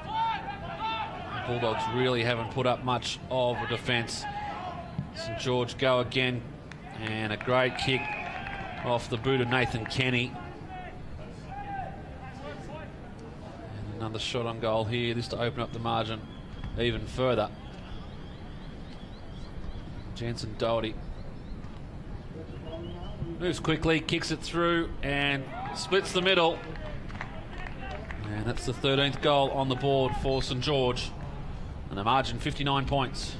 The Bulldogs really haven't put up much of a defence. St George go again, and a great kick off the boot of Nathan Kenny. And another shot on goal here, this to open up the margin even further. Jensen Doherty moves quickly, kicks it through and splits the middle. And that's the 13th goal on the board for St George. And the margin 59 points.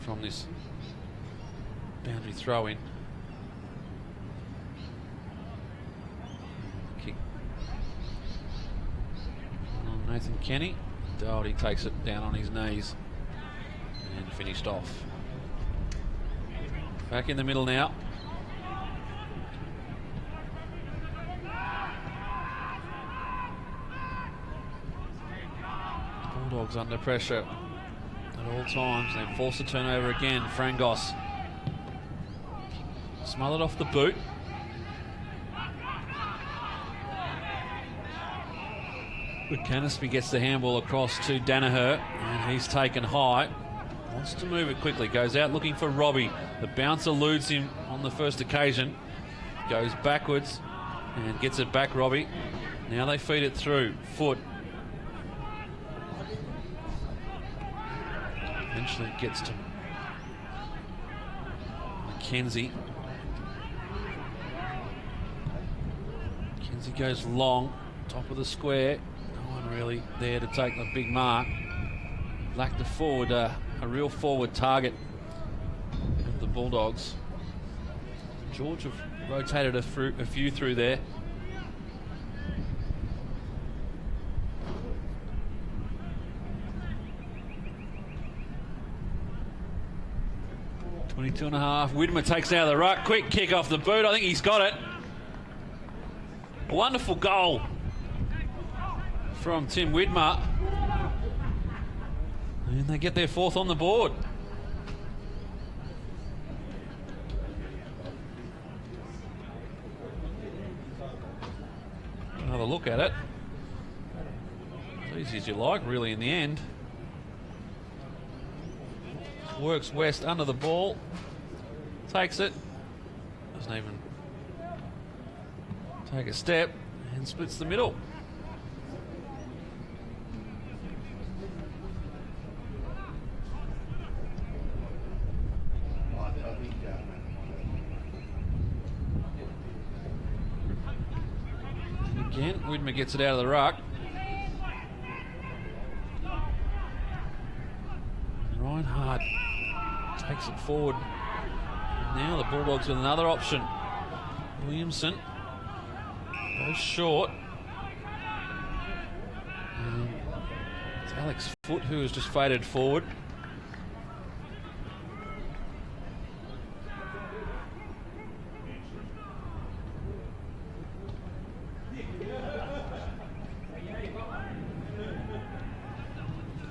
From this boundary throw in. Kick on Nathan Kenny. Doherty takes it down on his knees and finished off. Back in the middle now. Bulldogs under pressure at all times. They force a turnover again. Frangos smothered off the boot. Canisby gets the handball across to Danaher, and he's taken high. Wants to move it quickly. Goes out looking for Robbie. The bounce eludes him on the first occasion. Goes backwards and gets it back, Robbie. Now they feed it through. Foot. Eventually it gets to Mackenzie. Mackenzie goes long, top of the square. No one really there to take the big mark. Lacked a forward, a real forward target of the Bulldogs. George have rotated a few through there. .22 and a half. Widmer takes it out of the ruck. Quick kick off the boot. I think he's got it. A wonderful goal from Tim Widmer. And they get their fourth on the board. Another look at it. As easy as you like, really, in the end. Works West under the ball, takes it, doesn't even take a step, and splits the middle. And again, Widmer gets it out of the ruck. Reinhardt takes it forward. And now the Bulldogs with another option. Williamson goes short. And it's Alex Foot who has just faded forward.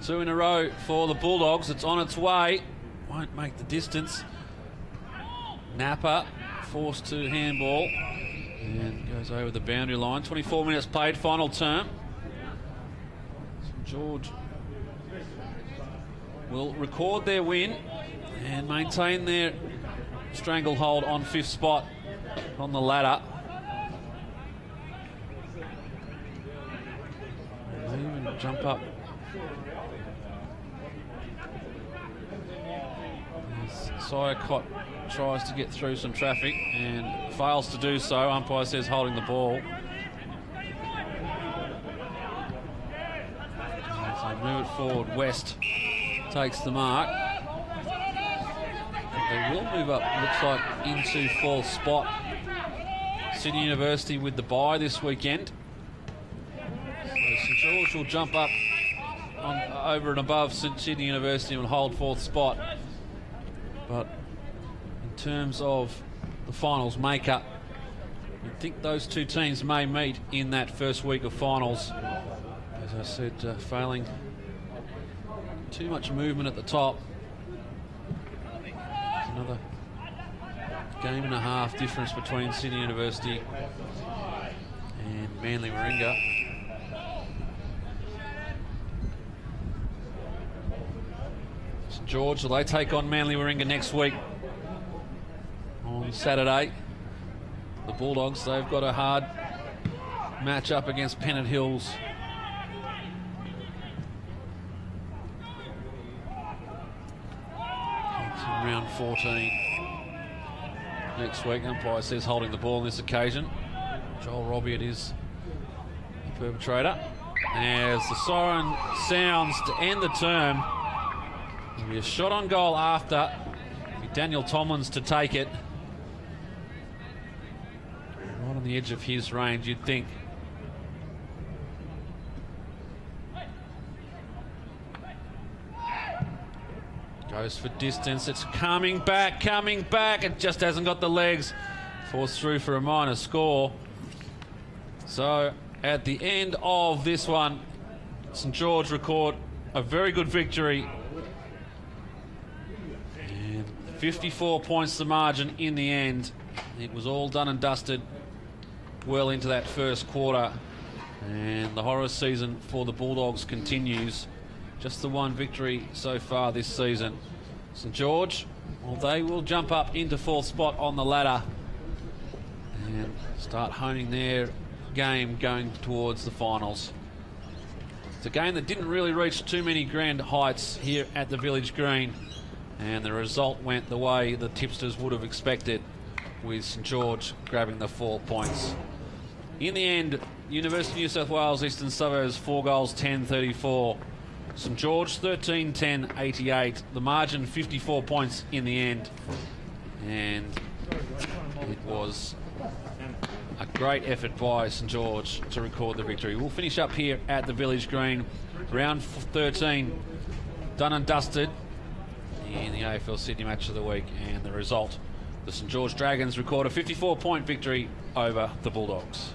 Two in a row for the Bulldogs. It's on its way. Won't make the distance. Napa forced to handball and goes over the boundary line. 24 minutes played, final term. St George will record their win and maintain their stranglehold on fifth spot on the ladder. They even jump up. Syacott tries to get through some traffic and fails to do so. Umpire says holding the ball. As they move it forward, West takes the mark. They will move up, looks like, into 4th spot. Sydney University with the bye this weekend. So St George will jump up over and above Sydney University and hold 4th spot. But in terms of the finals makeup, you'd think those two teams may meet in that first week of finals. As I said, failing too much movement at the top. There's another game and a half difference between Sydney University and Manly Warringah. St George, will they take on Manly Warringah next week on Saturday? The Bulldogs, they've got a hard match up against Pennant Hills. It's in round 14 next week. Umpire says holding the ball on this occasion. Joel Robbie, it is the perpetrator. As the siren sounds to end the term, there'll be a shot on goal after. It'll be Daniel Tomlins to take it. Right on the edge of his range, you'd think. Goes for distance, it's coming back, it just hasn't got the legs. Forced through for a minor score. So at the end of this one, St George record a very good victory. And 54 points the margin in the end. It was all done and dusted well into that first quarter. And the horror season for the Bulldogs continues. Just the one victory so far this season. St George, well, they will jump up into 4th spot on the ladder and start honing their game going towards the finals. It's a game that didn't really reach too many grand heights here at the Village Green, and the result went the way the tipsters would have expected, with St George grabbing the 4 points. In the end, University of New South Wales Eastern Suburbs 4 goals 10-34. St George 13-10-88. The margin 54 points in the end. And it was a great effort by St George to record the victory. We'll finish up here at the Village Green. Round 13 done and dusted in the AFL Sydney Match of the week. And the result, the St George Dragons record a 54-point victory over the Bulldogs.